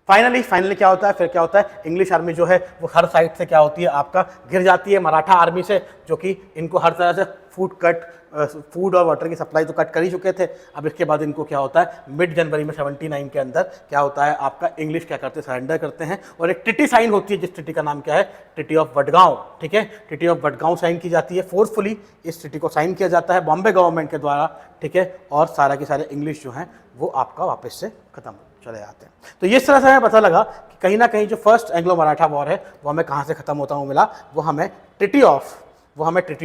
फाइनली क्या होता है, फिर क्या होता है, इंग्लिश आर्मी जो है वो हर साइड से क्या होती है, आपका घिर जाती है मराठा आर्मी से, जो कि इनको हर तरह से फूड और वाटर की सप्लाई तो कट कर ही चुके थे। अब इसके बाद इनको क्या होता है, मिड जनवरी में 79 के अंदर क्या होता है आपका, इंग्लिश क्या करते हैं, सरेंडर करते हैं और एक ट्रिटी साइन होती है, जिस ट्रिटी का नाम क्या है, ट्रिटी ऑफ वडगांव। ठीक है, ट्रिटी ऑफ वडगांव साइन की जाती है फोर्सफुली, इस ट्रिटी को साइन किया जाता है बॉम्बे गवर्नमेंट के द्वारा। ठीक है, और सारा के सारे इंग्लिश जो हैं वो आपका वापस से खत्म चले जाते हैं। तो इस तरह से हमें पता लगा कि कहीं ना कहीं जो फर्स्ट एंग्लो मराठा वॉर है वो हमें कहाँ से खत्म होता हुआ मिला, वो हमें ट्रिटी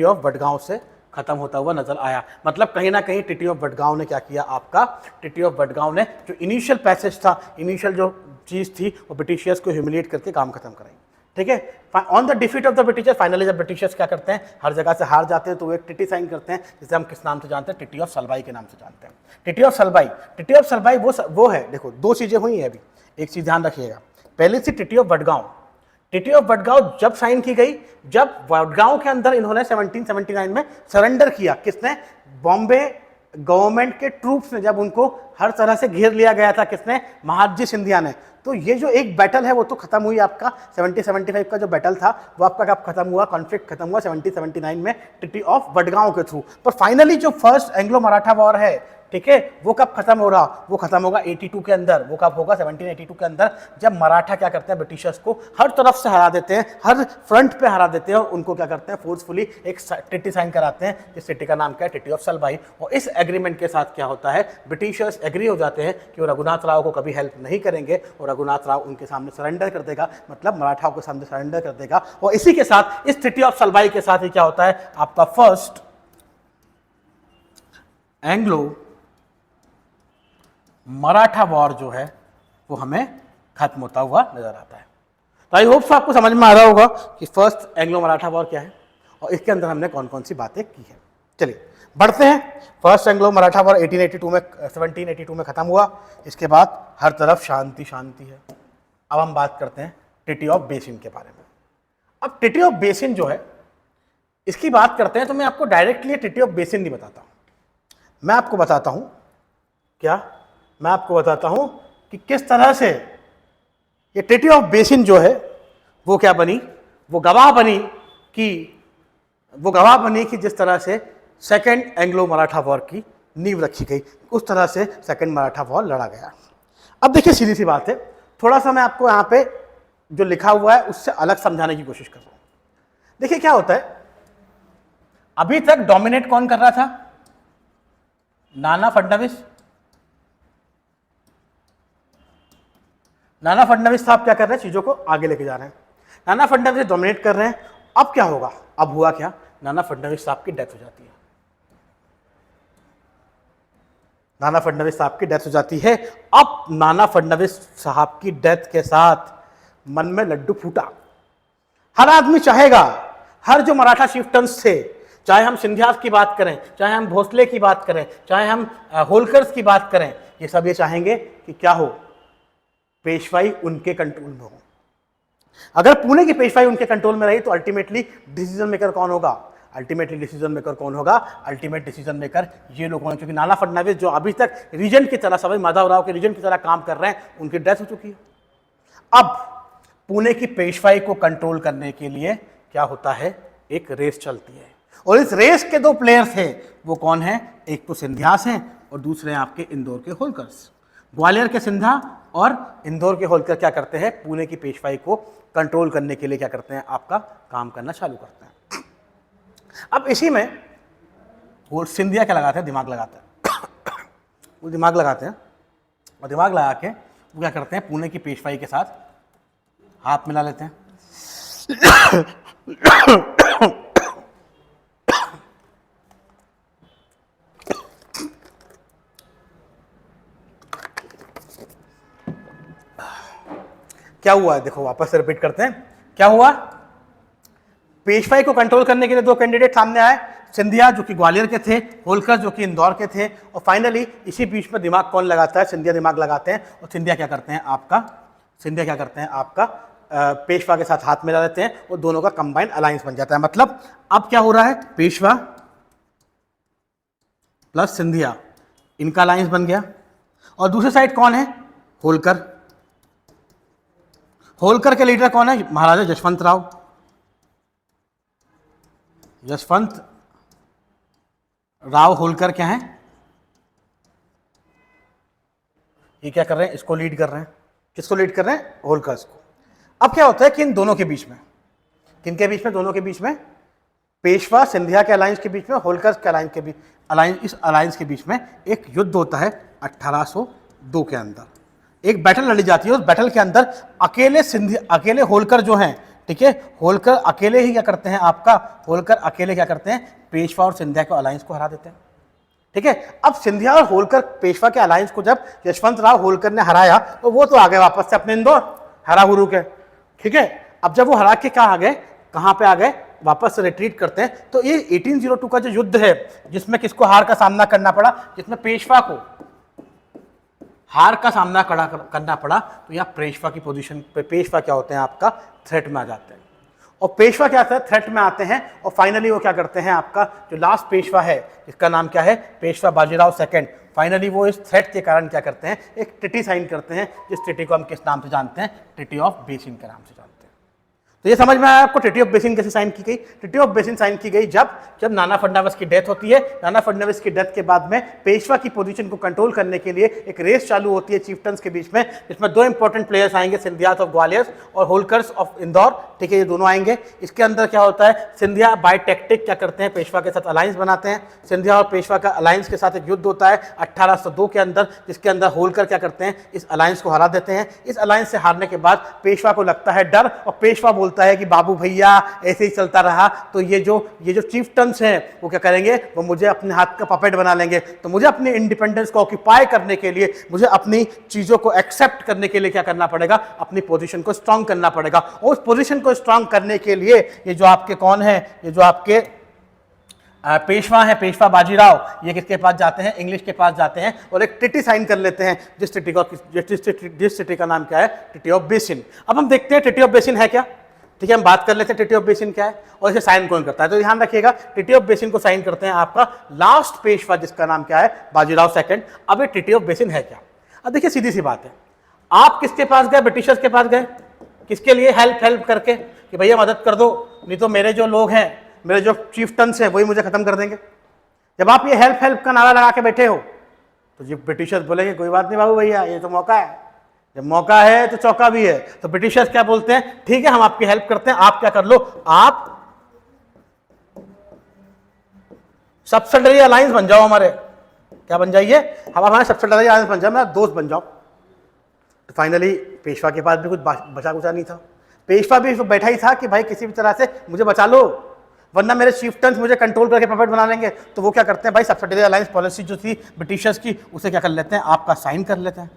ऑफ वडगांव से खत्म होता हुआ नजर आया। मतलब कहीं ना कहीं ट्रिटी ऑफ वडगांव ने क्या किया आपका, ट्रिटी ऑफ वडगांव ने जो इनिशियल पैसेज था, इनिशियल जो चीज़ थी, वो ब्रिटिशियर्स को ह्यूमिलिएट करके काम खत्म कराई। ठीक है, on the defeat of the Britishers, finally जब ब्रिटिशर्स क्या करते हैं, हर जगह से हार जाते हैं, तो वो एक ट्रिटी साइन करते हैं, जिसे हम किस नाम से जानते हैं, ट्रिटी ऑफ सलबाई के नाम से जानते हैं। ट्रिटी ऑफ सलबाई वो है, देखो दो चीजें हुई हैं अभी, एक चीज ध्यान रखिएगा। पहले से ट्रिटी ऑफ वडगांव जब साइन की गई, जब वडगांव के अंदर इन्होंने 1779 में सरेंडर किया, किसने, बॉम्बे गवर्नमेंट के ट्रूप्स ने, जब उनको हर तरह से घेर लिया गया था, किसने, महादजी सिंधिया ने। तो ये जो एक बैटल है वो तो खत्म हुई आपका 1775 का जो बैटल था वो आपका कब खत्म हुआ, कॉन्फ्लिक्ट खत्म हुआ 1779 में ट्रिटी ऑफ वडगांव के थ्रू। पर फाइनली जो फर्स्ट एंग्लो मराठा वॉर है, ठीक है, वो कब खत्म हो रहा, वो खत्म होगा 82 के अंदर। वो कब होगा, 1782 के अंदर, जब मराठा क्या करते हैं, ब्रिटिशर्स को हर तरफ से हरा देते हैं, हर फ्रंट पे हरा देते हैं और उनको क्या करते हैं, फोर्सफुली एक ट्रिटी साइन कराते हैं, जिस ट्रिटी का नाम क्या है, ट्रिटी ऑफ सलबाई। और इस एग्रीमेंट के साथ क्या होता है, ब्रिटिशर्स एग्री हो जाते हैं कि वो रघुनाथ राव को कभी हेल्प नहीं करेंगे और रघुनाथ राव उनके सामने सरेंडर कर देगा, मतलब मराठाओं के सामने सरेंडर कर देगा। और इसी के साथ, इस ट्रिटी ऑफ सलबाई के साथ ही क्या होता है, आपका फर्स्ट एंग्लो मराठा वॉर जो है वो हमें खत्म होता हुआ नजर आता है। तो आई होप आपको समझ में आ रहा होगा कि फर्स्ट एंग्लो मराठा वॉर क्या है और इसके अंदर हमने कौन कौन सी बातें की है। चलिए बढ़ते हैं। फर्स्ट एंग्लो मराठा वॉर 1782 में खत्म हुआ। इसके बाद हर तरफ शांति शांति है। अब हम बात करते हैं ट्रिटी ऑफ बेसिन के बारे में। अब ट्रिटी ऑफ बेसिन जो है, इसकी बात करते हैं तो मैं आपको डायरेक्टली ट्रिटी ऑफ बेसिन नहीं बताता हूं, मैं आपको बताता हूं क्या, मैं आपको बताता हूं कि किस तरह से ये ट्रिटी ऑफ बेसिन जो है वो क्या बनी, वो गवाह बनी कि जिस तरह से सेकेंड एंग्लो मराठा वॉर की नींव रखी गई, उस तरह से सेकेंड मराठा वॉर लड़ा गया। अब देखिए सीधी सी बात है, थोड़ा सा मैं आपको यहाँ पे जो लिखा हुआ है उससे अलग समझाने की कोशिश कर रहा हूं। देखिए क्या होता है, अभी तक डोमिनेट कौन कर रहा था, नाना फडणवीस साहब क्या कर रहे हैं, चीजों को आगे लेके जा रहे हैं। नाना फडणवीस डोमिनेट कर रहे हैं। अब क्या होगा, अब हुआ क्या, नाना फडणवीस साहब की डेथ हो जाती है। नाना फडणवीस साहब की डेथ हो जाती है। अब नाना फडणवीस साहब की डेथ के साथ मन में लड्डू फूटा। हर आदमी चाहेगा, हर जो मराठा शिफ्टन्स थे, चाहे हम सिंधियास की बात करें, चाहे हम भोसले की बात करें, चाहे हम होलकर्स की बात करें, ये सब ये चाहेंगे कि क्या हो, पेशवाई उनके कंट्रोल में हो। अगर पुणे की पेशवाई उनके कंट्रोल में रही तो अल्टीमेटली डिसीजन मेकर कौन होगा, अल्टीमेट डिसीजन मेकर ये लोग होंगे। क्योंकि नाना फडणवीस जो अभी तक रीजन की तरह, सवाई माधवराव के रीजन की तरह काम कर रहे हैं, उनकी डेथ हो चुकी है। अब पुणे की पेशवाई को कंट्रोल करने के लिए क्या होता है, एक रेस चलती है और इस रेस के दो प्लेयर्स हैं। वो कौन है, एक तो सिंधियास हैं और दूसरे आपके इंदौर के होलकर्स। ग्वालियर के सिंधा और इंदौर के होलकर क्या करते हैं, पुणे की पेशवाई को कंट्रोल करने के लिए क्या करते हैं, आपका काम करना चालू करते हैं। अब इसी में वो सिंधिया क्या लगाते हैं, दिमाग लगाते हैं। वो दिमाग लगाते हैं और दिमाग लगा के वो क्या करते हैं, पुणे की पेशवाई के साथ हाथ मिला लेते हैं। क्या हुआ है, देखो वापस से रिपीट करते हैं। क्या हुआ, पेशवाई को कंट्रोल करने के लिए दो कैंडिडेट सामने आए, सिंधिया जो कि ग्वालियर के थे, होलकर जो कि इंदौर के थे। और फाइनली इसी बीच में दिमाग कौन लगाता है, सिंधिया दिमाग लगाते हैं और सिंधिया क्या करते हैं आपका पेशवा के साथ हाथ मिला लेते हैं और दोनों का कंबाइंड अलायंस बन जाता है। मतलब अब क्या हो रहा है, पेशवा प्लस सिंधिया, इनका अलायंस बन गया। और दूसरी साइड कौन है, होलकर। होलकर के लीडर कौन है, महाराजा यशवंत राव होलकर क्या है, ये क्या कर रहे हैं, इसको लीड कर रहे हैं। किसको लीड कर रहे हैं, होलकर्स को। अब क्या होता है कि इन दोनों के बीच में, किनके बीच में, दोनों के बीच में, पेशवा सिंधिया के अलायंस के बीच में, होलकर्स के अलायंस के बीच, इस अलायंस के बीच में एक युद्ध होता है 1802 के अंदर। एक बैटल लड़ी जाती है, उस बैटल के अंदर अकेले होलकर जो हैं, ठीक है, होलकर अकेले ही क्या करते हैं आपका, होलकर अकेले क्या करते हैं, पेशवा और सिंधिया के अलायंस को हरा देते हैं। ठीक है, अब सिंधिया और होलकर पेशवा के अलायंस को जब यशवंत राव होलकर ने हराया तो वो तो आ गए वापस से अपने इंदौर, हरा हुरू के। ठीक है, अब जब वो हरा के कहाँ आ गए, कहाँ पे आ गए, वापस से रिट्रीट करते हैं। तो ये 1802 का जो युद्ध है, जिसमें किसको हार का सामना करना पड़ा, जिसमें पेशवा को हार का सामना करना पड़ा, तो यहाँ पेशवा की पोजीशन पे पेशवा क्या होते हैं आपका, थ्रेट में आ जाते हैं। और पेशवा क्या है, थ्रेट में आते हैं। और फाइनली वो क्या करते हैं, आपका जो लास्ट पेशवा है, इसका नाम क्या है, पेशवा बाजीराव सेकंड, फाइनली वो इस थ्रेट के कारण क्या करते हैं, एक ट्रिटी साइन करते हैं, जिस ट्रिटी को हम किस नाम से जानते हैं, ट्रिटी ऑफ बेसिन के नाम से जानते हैं। तो ये समझ में आया आपको ट्रिटी ऑफ बेसिन कैसे साइन की गई। ट्रिटी ऑफ बेसिन साइन की गई जब नाना फडणवीस की डेथ होती है। नाना फडणवीस की डेथ के बाद में पेशवा की पोजीशन को कंट्रोल करने के लिए एक रेस चालू होती है चीफ्टन्स के बीच में, जिसमें दो इंपॉर्टेंट प्लेयर्स आएंगे, सिंधिया ऑफ ग्वालियर और होलकर्स ऑफ इंदौर। ठीक है, ये दोनों आएंगे। इसके अंदर क्या होता है, सिंधिया बाय टैक्टिक क्या करते हैं, पेशवा के साथ अलायंस बनाते हैं। सिंधिया और पेशवा का अलायंस के साथ एक युद्ध होता है 1802 के अंदर, जिसके अंदर होलकर क्या करते हैं, इस अलायंस को हरा देते हैं। इस अलायंस से हारने के बाद पेशवा को लगता है डर, और पेशवा बोलता है कि बाबू भैया ऐसे ही चलता रहा तो ये जो चीफ्टन्स हैं वो क्या करेंगे, वो मुझे अपने हाथ का पपेट बना लेंगे। तो मुझे अपनी इंडिपेंडेंस को ऑक्यूपाई करने के लिए, मुझे अपनी चीज़ों को एक्सेप्ट करने के लिए क्या करना पड़ेगा, अपनी पोजीशन को स्ट्रांग करना पड़ेगा। और उस पोजीशन को स्ट्रांग करने के लिए ये जो आपके कौन है, ये जो आपके पेशवा है, पेशवा बाजीराव, ये किसके पास जाते हैं, इंग्लिश के पास जाते हैं और एक ट्रिटी साइन कर लेते हैं, जिस ट्रिटी का नाम क्या है, ट्रिटी ऑफ बेसिन। अब हम देखते हैं ट्रिटी ऑफ बेसिन है क्या। ठीक है, हम बात कर लेते हैं ट्रिटी ऑफ बेसिन क्या है और इसे साइन कौन करता है। तो ध्यान रखिएगा, ट्रिटी ऑफ बेसिन को साइन करते हैं आपका लास्ट पेशवा, जिसका नाम क्या है, बाजीराव सेकंड। अब ये ट्रिटी ऑफ बेसिन है क्या। अब देखिए सीधी सी बात है, आप किसके पास गए, ब्रिटिशर्स के पास गए, किसके लिए, हेल्प करके कि भैया मदद कर दो, नहीं तो मेरे जो लोग हैं, मेरे जो चीफ्टन्स हैं, वही मुझे खत्म कर देंगे। जब आप ये हेल्प का नारा लगा के बैठे हो तो ये ब्रिटिशर्स बोलेंगे कोई बात नहीं बाबू भैया, ये तो मौका है, जब मौका है तो चौका भी है। तो ब्रिटिशर्स क्या बोलते हैं, ठीक है हम आपकी हेल्प करते हैं, आप क्या कर लो, आप सब्सिडरी अलायंस बन जाओ, हमारे क्या बन जाइए, हम हमारे सब्सिडरी अलायंस बन जाओ, मेरा दोस्त बन जाओ। तो फाइनली पेशवा के पास भी कुछ बचा कुचा नहीं था। पेशवा भी बैठा ही था कि भाई किसी भी तरह से मुझे बचा लो, वरना मेरे चीफ्टन्स मुझे कंट्रोल करके पपेट बना लेंगे। तो वो क्या करते हैं भाई, सब्सिडरी अलायंस पॉलिसी जो थी ब्रिटिशर्स की, उसे क्या कर लेते हैं, आपका साइन कर लेते हैं,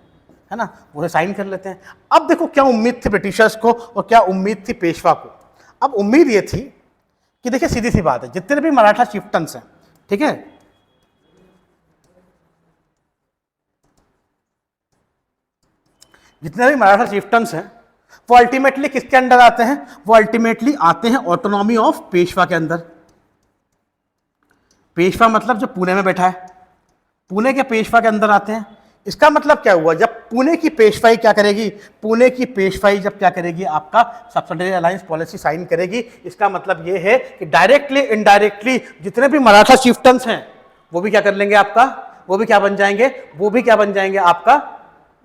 है ना, वो साइन कर लेते हैं। अब देखो क्या उम्मीद थी ब्रिटिशर्स को और क्या उम्मीद थी पेशवा को। अब उम्मीद ये थी कि देखिए सीधी सी बात है, जितने भी मराठा चीफ्टन्स हैं, ठीक है, जितने भी मराठा चीफ्टन्स हैं, वो अल्टीमेटली किसके अंडर आते हैं, वो अल्टीमेटली आते हैं ऑटोनॉमी ऑफ पेशवा के अंदर। पेशवा मतलब जो पुणे में बैठा है, पुणे के पेशवा के अंदर आते हैं। इसका मतलब क्या हुआ, जब पुणे की पेशवाई क्या करेगी, पुणे की पेशवाई जब क्या करेगी, आपका सब्सिडरी अलायंस पॉलिसी साइन करेगी, इसका मतलब यह है कि डायरेक्टली इनडायरेक्टली जितने भी मराठा चीफ्टन्स हैं वो भी क्या कर लेंगे आपका, वो भी क्या बन जाएंगे आपका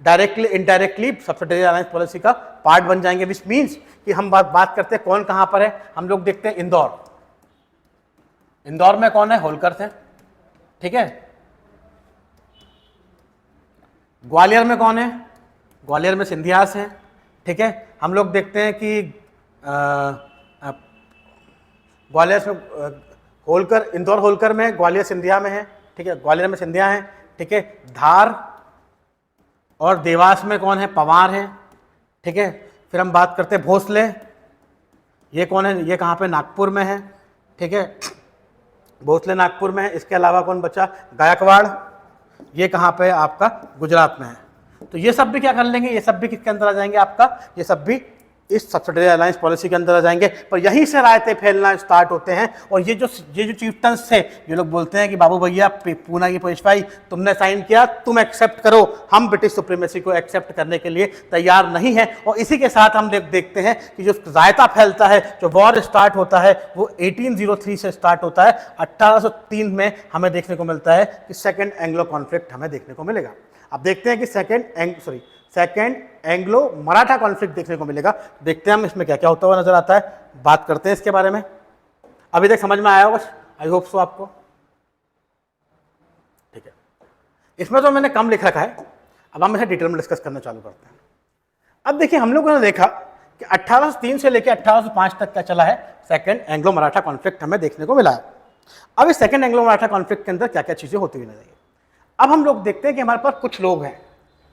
directly indirectly subsidiary alliance policy का पार्ट बन जाएंगे। विच मीन्स कि हम बात करते हैं कौन कहां पर है, हम लोग देखते हैं इंदौर में कौन है, होलकर थे। ठीक है, ग्वालियर में कौन है, ग्वालियर में सिंधियास हैं। ठीक है, हम लोग देखते हैं कि ग्वालियर में होलकर, इंदौर होलकर में, ग्वालियर सिंधिया में है। ठीक है, ग्वालियर में सिंधिया है। ठीक है, धार और देवास में कौन है, पवार है। ठीक है, फिर हम बात करते हैं भोसले, ये कौन है, ये कहाँ पे, नागपुर में है। ठीक है, भोसले नागपुर में है। इसके अलावा कौन बचा, गायकवाड़, ये कहाँ पे, आपका गुजरात में है। तो ये सब भी क्या कर लेंगे, ये सब भी किसके अंदर आ जाएंगे आपका, ये सब भी इस सब्सिडरी अलायंस पॉलिसी के अंदर आ जाएंगे। पर यहीं से रायते फैलना स्टार्ट होते हैं और ये जो चीफ्टन्स थे, ये लोग बोलते हैं कि बाबू भैया पूना की पेशवाई तुमने साइन किया, तुम एक्सेप्ट करो, हम ब्रिटिश सुप्रीमेसी को एक्सेप्ट करने के लिए तैयार नहीं है। और इसी के साथ हम देखते हैं कि जो रायता फैलता है, जो वॉर स्टार्ट होता है, वो 1803 से स्टार्ट होता है। 1803 में हमें देखने को मिलता है कि सेकेंड एंग्लो कॉन्फ्लिक्ट हमें देखने को मिलेगा। अब देखते हैं कि सेकेंड एंग्लो मराठा कॉन्फ्लिक्ट देखने को मिलेगा। देखते हैं हम इसमें क्या क्या होता हुआ नजर आता है, बात करते हैं इसके बारे में। अभी तक समझ में आया होगा, आई होप सो आपको, ठीक है। इसमें तो मैंने कम लिख रखा है, अब हम इसे डिटेल में डिस्कस करना चालू करते हैं। अब देखिए, हम लोगों ने देखा कि 1803 से लेकर 1805 तक क्या चला है, सेकेंड एंग्लो मराठा कॉन्फ्लिक्ट हमें देखने को मिला है। अब इस सेकेंड एंग्लो मराठा कॉन्फ्लिक्ट के अंदर क्या क्या चीजें होती हुई नजर आई। अब हम लोग देखते हैं कि हमारे पास कुछ लोग हैं,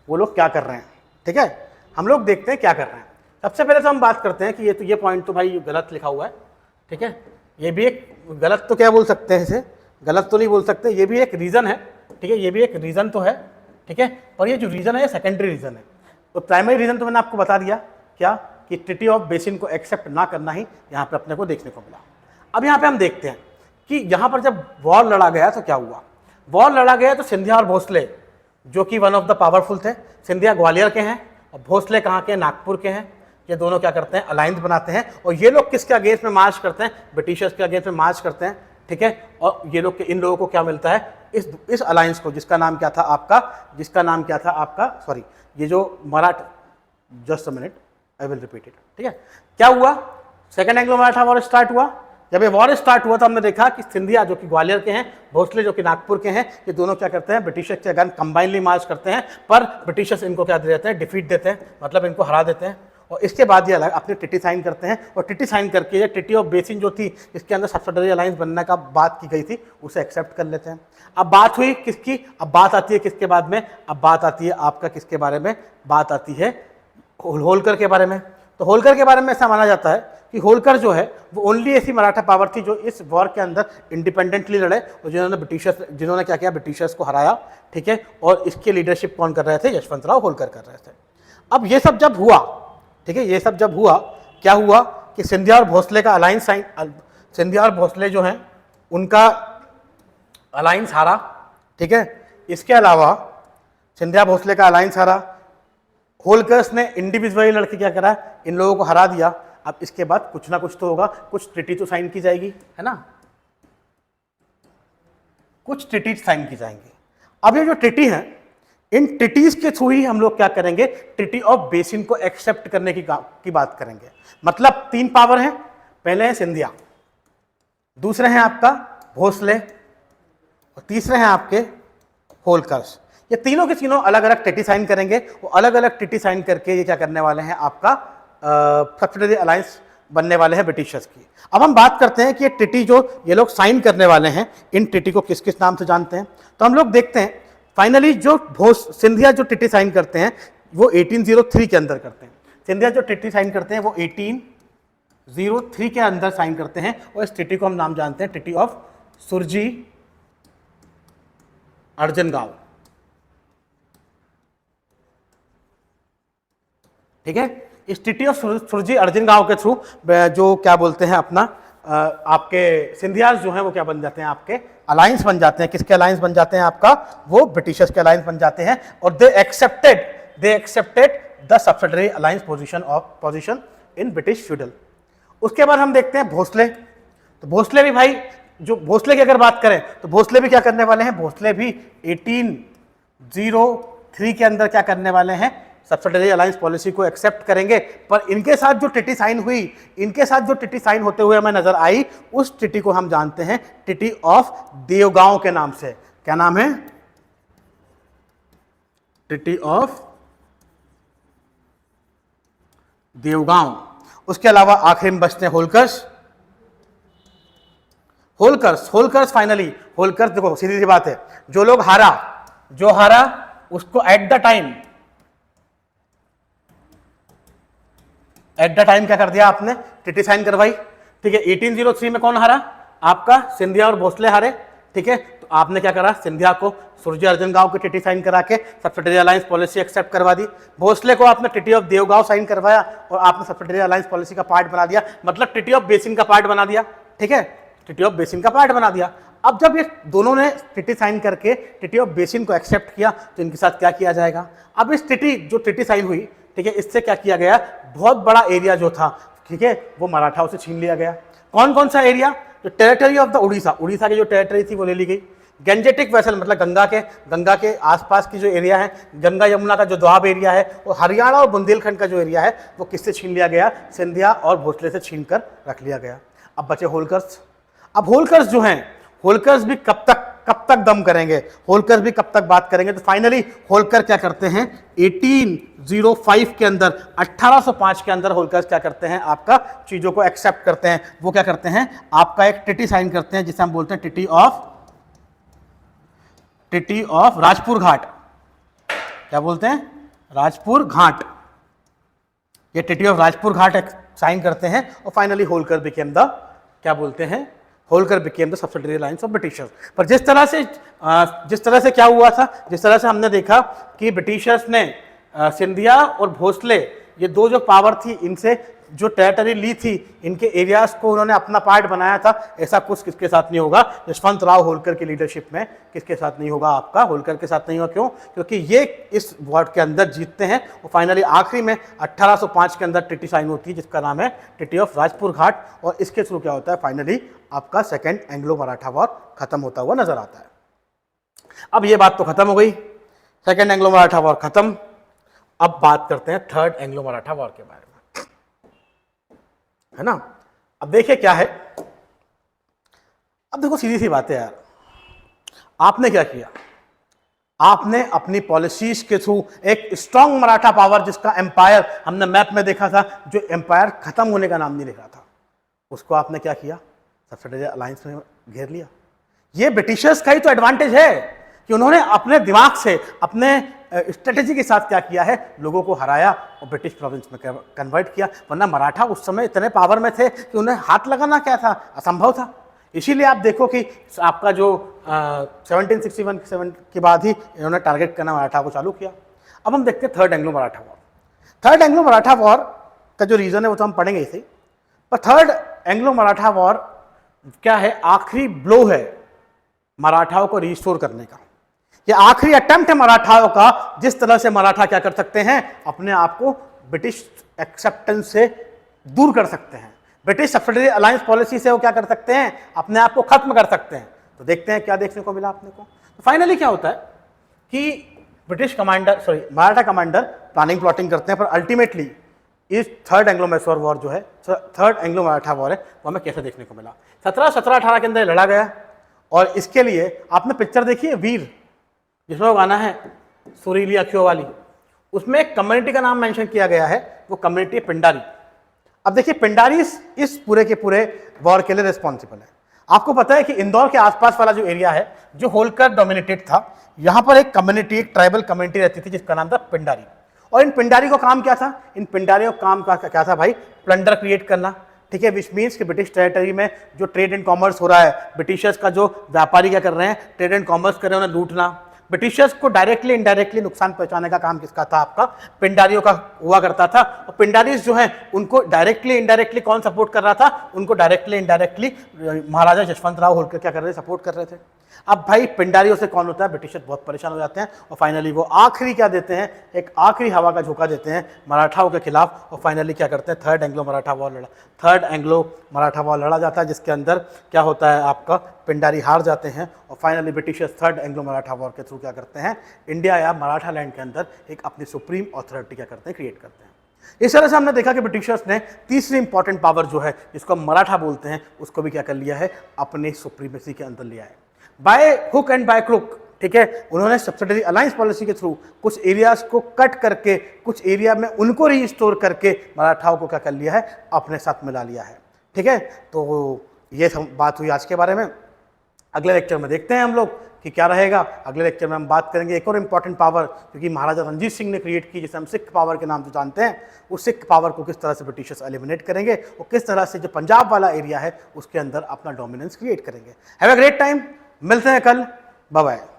वो लोग क्या कर रहे हैं, ठीक है। हम लोग देखते हैं क्या कर रहे हैं। सबसे पहले तो हम बात करते हैं कि ये पॉइंट तो भाई गलत लिखा हुआ है, ठीक है। ये भी एक गलत, तो क्या बोल सकते हैं इसे, गलत तो नहीं बोल सकते, ये भी एक रीज़न है, ठीक है। ये भी एक रीज़न तो है, ठीक है। पर ये जो रीज़न है ये सेकेंडरी रीज़न है। तो प्राइमरी रीज़न तो मैंने आपको बता दिया, क्या कि ट्रीटी ऑफ बेसिन को एक्सेप्ट ना करना ही यहाँ पर अपने को देखने को मिला। अब यहाँ पर हम देखते हैं कि यहाँ पर जब वॉर लड़ा गया तो क्या हुआ। वॉर लड़ा गया तो सिंधिया और भोसले, जो कि वन ऑफ द पावरफुल थे, सिंधिया ग्वालियर के हैं और भोसले कहाँ के, नागपुर के हैं। ये दोनों क्या करते हैं, अलायंस बनाते हैं। और ये लोग किसके अगेंस्ट में मार्च करते हैं, ब्रिटिशर्स के अगेंस्ट में मार्च करते हैं, ठीक है। और ये लोग, इन लोगों को क्या मिलता है, इस अलायंस को, जिसका नाम क्या था आपका, सॉरी, ये जो Maratha, just a minute, I will repeat it, ठीक है। क्या हुआ, second Anglo Maratha war start हुआ। जब ये वॉर स्टार्ट हुआ तो हमने देखा कि सिंधिया जो कि ग्वालियर के हैं, भोसले जो कि नागपुर के हैं, ये दोनों क्या करते हैं, ब्रिटिशर्स के अगेंस्ट कंबाइनली मार्च करते हैं। पर ब्रिटिशर्स इनको क्या देते हैं, डिफीट देते हैं, मतलब इनको हरा देते हैं। और इसके बाद ये अलग अपनी ट्रीटी साइन करते हैं। और ट्रीटी साइन करके ये ट्रीटी ऑफ बेसिन जो थी, इसके अंदर सब्सिडरी अलायंस बनने का बात की गई थी, उसे एक्सेप्ट कर लेते हैं। अब बात हुई किसकी, अब बात आती है किसके बाद में, अब बात आती है आपका किसके बारे में, बात आती है होलकर के बारे में। तो होलकर के बारे में ऐसा माना जाता है कि होलकर जो है वो ओनली ऐसी मराठा पावर थी जो इस वॉर के अंदर इंडिपेंडेंटली लड़े और जिन्होंने क्या किया, ब्रिटिशर्स को हराया, ठीक है। और इसकी लीडरशिप कौन कर रहे थे, यशवंतराव होलकर कर रहे थे। अब ये सब जब हुआ, ठीक है, ये सब जब हुआ, क्या हुआ कि सिंधिया और भोसले का अलायंस साइन, सिंधिया और भोसले जो हैं उनका अलायंस हारा, ठीक है। इसके अलावा सिंधिया भोसले का अलायंस हारा, होलकर्स ने इंडिविजुअली लड़के क्या करा, इन लोगों को हरा दिया। अब इसके बाद कुछ ना कुछ तो होगा, कुछ ट्रीटी तो साइन की जाएगी, है ना, कुछ ट्रीटी साइन की जाएंगी। अब ये जो ट्रीटी है, इन ट्रीटीज के थ्रू ही हम लोग क्या करेंगे, ट्रीटी ऑफ बेसिन को एक्सेप्ट करने की बात करेंगे। मतलब 3 पावर हैं, पहले है सिंधिया, दूसरे हैं आपका भोसले और तीसरे हैं आपके होलकर्स। ये तीनों के तीनों अलग अलग ट्रीटी साइन करेंगे। वो अलग अलग ट्रीटी साइन करके ये क्या करने वाले हैं, आपका सब्सिडरी अलायंस बनने वाले हैं ब्रिटिशर्स की। अब हम बात करते हैं कि ये ट्रीटी जो ये लोग साइन करने वाले हैं, इन ट्रीटी को किस किस नाम से जानते हैं। तो हम लोग देखते हैं फाइनली जो सिंधिया जो ट्रीटी साइन करते हैं वो 1803 के अंदर करते हैं। सिंधिया जो ट्रीटी साइन करते हैं वो 1803 के अंदर साइन करते हैं और इस ट्रीटी को हम नाम जानते हैं ट्रीटी ऑफ सुरजी अर्जनगांव, ठीक है। इस ट्रीटी ऑफ सुरजी अर्जनगांव के थ्रू जो क्या बोलते हैं अपना आपके सिंधियाज जो हैं वो क्या बन जाते हैं, आपके अलायंस बन जाते हैं। किसके अलायंस बन जाते हैं, आपका वो ब्रिटिशर्स के अलायंस बन जाते हैं। और they accepted the subsidiary alliance position in British feudal. उसके बाद हम देखते हैं भोसले। तो भोसले भी भाई, जो भोसले की अगर बात करें तो भोसले भी क्या करने वाले हैं, भोसले भी 1803 के अंदर क्या करने वाले हैं, सब्सिडरी अलायंस पॉलिसी को एक्सेप्ट करेंगे। पर इनके साथ जो ट्रीटी साइन हुई, इनके साथ जो ट्रीटी साइन होते हुए हमें नजर आई, उस ट्रीटी को हम जानते हैं ट्रीटी ऑफ देवगांव के नाम से। क्या नाम है, ट्रीटी ऑफ देवगांव। उसके अलावा आखिरी में बचते हैं होलकर्स। फाइनली होलकर्स, देखो सीधी सी बात है, जो लोग जो हारा उसको एट द टाइम क्या कर दिया आपने, ट्रीटी साइन करवाई, ठीक है। 1803 में कौन हारा, आपका सिंधिया और भोसले हारे, ठीक है। तो आपने क्या करा, सिंधिया को सुरजी अर्जन गांव की टीटी साइन करा के सब्सिडरी अलायंस पॉलिसी एक्सेप्ट करवा दी। भोसले को आपने टीटी ऑफ देवगांव साइन करवाया और आपने सब्सिडरी अलायंस पॉलिसी का पार्ट बना दिया, मतलब टीटी ऑफ बेसिन का पार्ट बना दिया। ठीक है, टीटी ऑफ बेसिन का पार्ट बना दिया। अब जब ये दोनों ने टीटी साइन करके टीटी ऑफ बेसिन को एक्सेप्ट किया तो इनके साथ क्या किया जाएगा। अब इस टीटी साइन हुई, ठीक है, इससे क्या किया गया, बहुत बड़ा एरिया जो था, ठीक है, वो मराठाओं से छीन लिया गया। कौन कौन सा एरिया, जो टेरिटरी ऑफ द उड़ीसा की जो टेरिटरी थी वो ले ली गई। गेंजेटिक वेसल मतलब गंगा के आसपास की जो एरिया है, गंगा यमुना का जो दोआब एरिया है, और हरियाणा और बुंदेलखंड का जो एरिया है वो किससे छीन लिया गया, सिंधिया और भोसले से छीन कर रख लिया गया। अब बचे होलकर्स। अब होलकर्स जो हैं, होलकर्स भी कब तक दम करेंगे, होलकर भी कब तक बात करेंगे। तो फाइनली होलकर क्या करते हैं, 1805 के अंदर, 1805 के अंदर होलकर क्या करते हैं, आपका चीजों को एक्सेप्ट करते हैं। वो क्या करते हैं, आपका एक टीटी साइन करते हैं जिसे हम बोलते हैं टीटी ऑफ राजपुर घाट। क्या बोलते हैं, राजपुर घाट। ये टीटी ऑफ राजपुर घाट साइन करते हैं और फाइनली होलकर बिकेम द, क्या बोलते हैं, Holkar became the subsidiary alliance of Britishers. पर जिस तरह से क्या हुआ था, जिस तरह से हमने देखा कि ब्रिटिशर्स ने सिंधिया और भोसले, ये दो जो पावर थी, इनसे जो टेरिटरी ली थी, इनके एरियाज को उन्होंने अपना पार्ट बनाया था, ऐसा कुछ किसके साथ नहीं होगा, यशवंत राव होलकर की लीडरशिप में किसके साथ नहीं होगा, आपका होलकर के साथ नहीं होगा। क्यों, क्योंकि ये इस वॉर के अंदर जीतते हैं और फाइनली आखिरी में 1805 के अंदर टीटी साइन होती है जिसका नाम है टीटी ऑफ राजपुर घाट, और इसके थ्रू क्या होता है, फाइनली आपका सेकेंड एंग्लो मराठा वॉर खत्म होता हुआ नजर आता है। अब ये बात तो खत्म हो गई, सेकेंड एंग्लो मराठा वॉर खत्म। अब बात करते हैं थर्ड एंग्लो मराठा वॉर के बारे में, है ना। अब देखिए क्या है, अब देखो सीधी सी बात है यार, आपने क्या किया, आपने अपनी पॉलिसीज के थ्रू एक स्ट्रांग मराठा पावर, जिसका एम्पायर हमने मैप में देखा था, जो एम्पायर खत्म होने का नाम नहीं लिखा था, उसको आपने क्या किया, सब्सिडरी अलायंस में घेर लिया। ये ब्रिटिशर्स का ही तो एडवांटेज है कि उन्होंने अपने दिमाग से, अपने स्ट्रेटेजी के साथ क्या किया है, लोगों को हराया और ब्रिटिश प्रोविंस में कन्वर्ट किया। वरना मराठा उस समय इतने पावर में थे कि उन्हें हाथ लगाना क्या था, असंभव था। इसीलिए आप देखो कि आपका जो 1761 के बाद ही इन्होंने टारगेट करना मराठा को चालू किया। अब हम देखते हैं third Anglo Maratha war. Third Anglo Maratha war का जो रीजन है वो तो हम पढ़ेंगे इसे, पर थर्ड एंग्लो मराठा वॉर क्या है, आखिरी ब्लो है मराठाओं को रिस्टोर करने का। ये आखिरी अटेम्प्ट है मराठाओं का, जिस तरह से मराठा क्या कर सकते हैं, अपने आप को ब्रिटिश एक्सेप्टेंस से दूर कर सकते हैं, ब्रिटिश सब्सिडरी अलायंस पॉलिसी से वो क्या कर सकते हैं, अपने आप को खत्म कर सकते हैं। तो देखते हैं क्या देखने को मिला अपने को। तो फाइनली क्या होता है कि मराठा कमांडर प्लानिंग प्लॉटिंग करते हैं, पर अल्टीमेटली इस थर्ड एंग्लो मैसूर वॉर जो है, थर्ड एंग्लो मराठा वॉर है, वो हमें कैसे देखने को मिला। 1717-18 के अंदर लड़ा गया, और इसके लिए आपने पिक्चर देखी है वीर, जिसमें वो गाना है सुरीली अखियों वाली, उसमें एक कम्युनिटी का नाम मेंशन किया गया है, वो कम्युनिटी है पिंडारी। अब देखिए पिंडारी इस पूरे के पूरे वॉर के लिए रिस्पॉन्सिबल है। आपको पता है कि इंदौर के आसपास वाला जो एरिया है, जो होलकर डोमिनेटेड था, यहां पर एक कम्युनिटी, एक ट्राइबल कम्युनिटी रहती थी जिसका नाम था पिंडारी। और इन पिंडारी को काम क्या था, इन पिंडारियों का काम क्या था भाई, प्लंडर क्रिएट करना। ठीक है, विच मीन्स कि ब्रिटिश टेरिटरी में जो ट्रेड एंड कॉमर्स हो रहा है, ब्रिटिशर्स का जो व्यापारी क्या कर रहे हैं, ट्रेड एंड कॉमर्स कर रहे हैं, उन्हें लूटना। ब्रिटिशर्स को डायरेक्टली इनडायरेक्टली नुकसान पहुंचाने का काम किसका था, आपका पिंडारियों का हुआ करता था। और पिंडारीज जो है उनको डायरेक्टली इनडायरेक्टली कौन सपोर्ट कर रहा था, उनको डायरेक्टली इनडायरेक्टली महाराजा यशवंत राव होलकर क्या कर रहे थे, सपोर्ट कर रहे थे। अब भाई पिंडारियों से कौन होता है, ब्रिटिशर्स बहुत परेशान हो जाते हैं, और फाइनली वो आखिरी क्या देते हैं, एक आखिरी हवा का झोंका देते हैं मराठाओं के खिलाफ, और फाइनली क्या करते हैं, थर्ड एंग्लो मराठा वॉर लड़ा जाता है, जिसके अंदर क्या होता है, आपका पिंडारी हार जाते हैं, और finally Britishers third Anglo Maratha war के थ्रू क्या करते हैं, इंडिया या मराठा लैंड के अंदर एक अपनी सुप्रीम अथॉरिटी क्या करते हैं, क्रिएट करते हैं। इस तरह से हमने देखा कि ब्रिटिशर्स ने तीसरी इंपॉर्टेंट पावर जो है, जिसको मराठा बोलते हैं, उसको भी क्या कर लिया है, अपने सुप्रीमेसी के अंदर लिया है, by hook and by crook. ठीक है, उन्होंने सब्सिडरी अलायंस पॉलिसी के थ्रू कुछ एरियाज को कट करके, कुछ एरिया में उनको रीस्टोर करके मराठाओं को क्या कर लिया है, अपने साथ मिला लिया है। ठीक है, तो ये बात हुई आज के बारे में। अगले लेक्चर में देखते हैं हम लोग कि क्या रहेगा। अगले लेक्चर में हम बात करेंगे एक और इंपॉर्टेंट पावर, क्योंकि महाराजा रणजीत सिंह ने क्रिएट की, जिसे हम सिख पावर के नाम से जानते हैं। उस सिख पावर को किस तरह से ब्रिटिशर्स एलिमिनेट करेंगे, और किस तरह से जो पंजाब वाला एरिया है उसके अंदर अपना डोमिनेंस क्रिएट करेंगे। हैव अ ग्रेट टाइम, मिलते हैं कल, बाय बाय।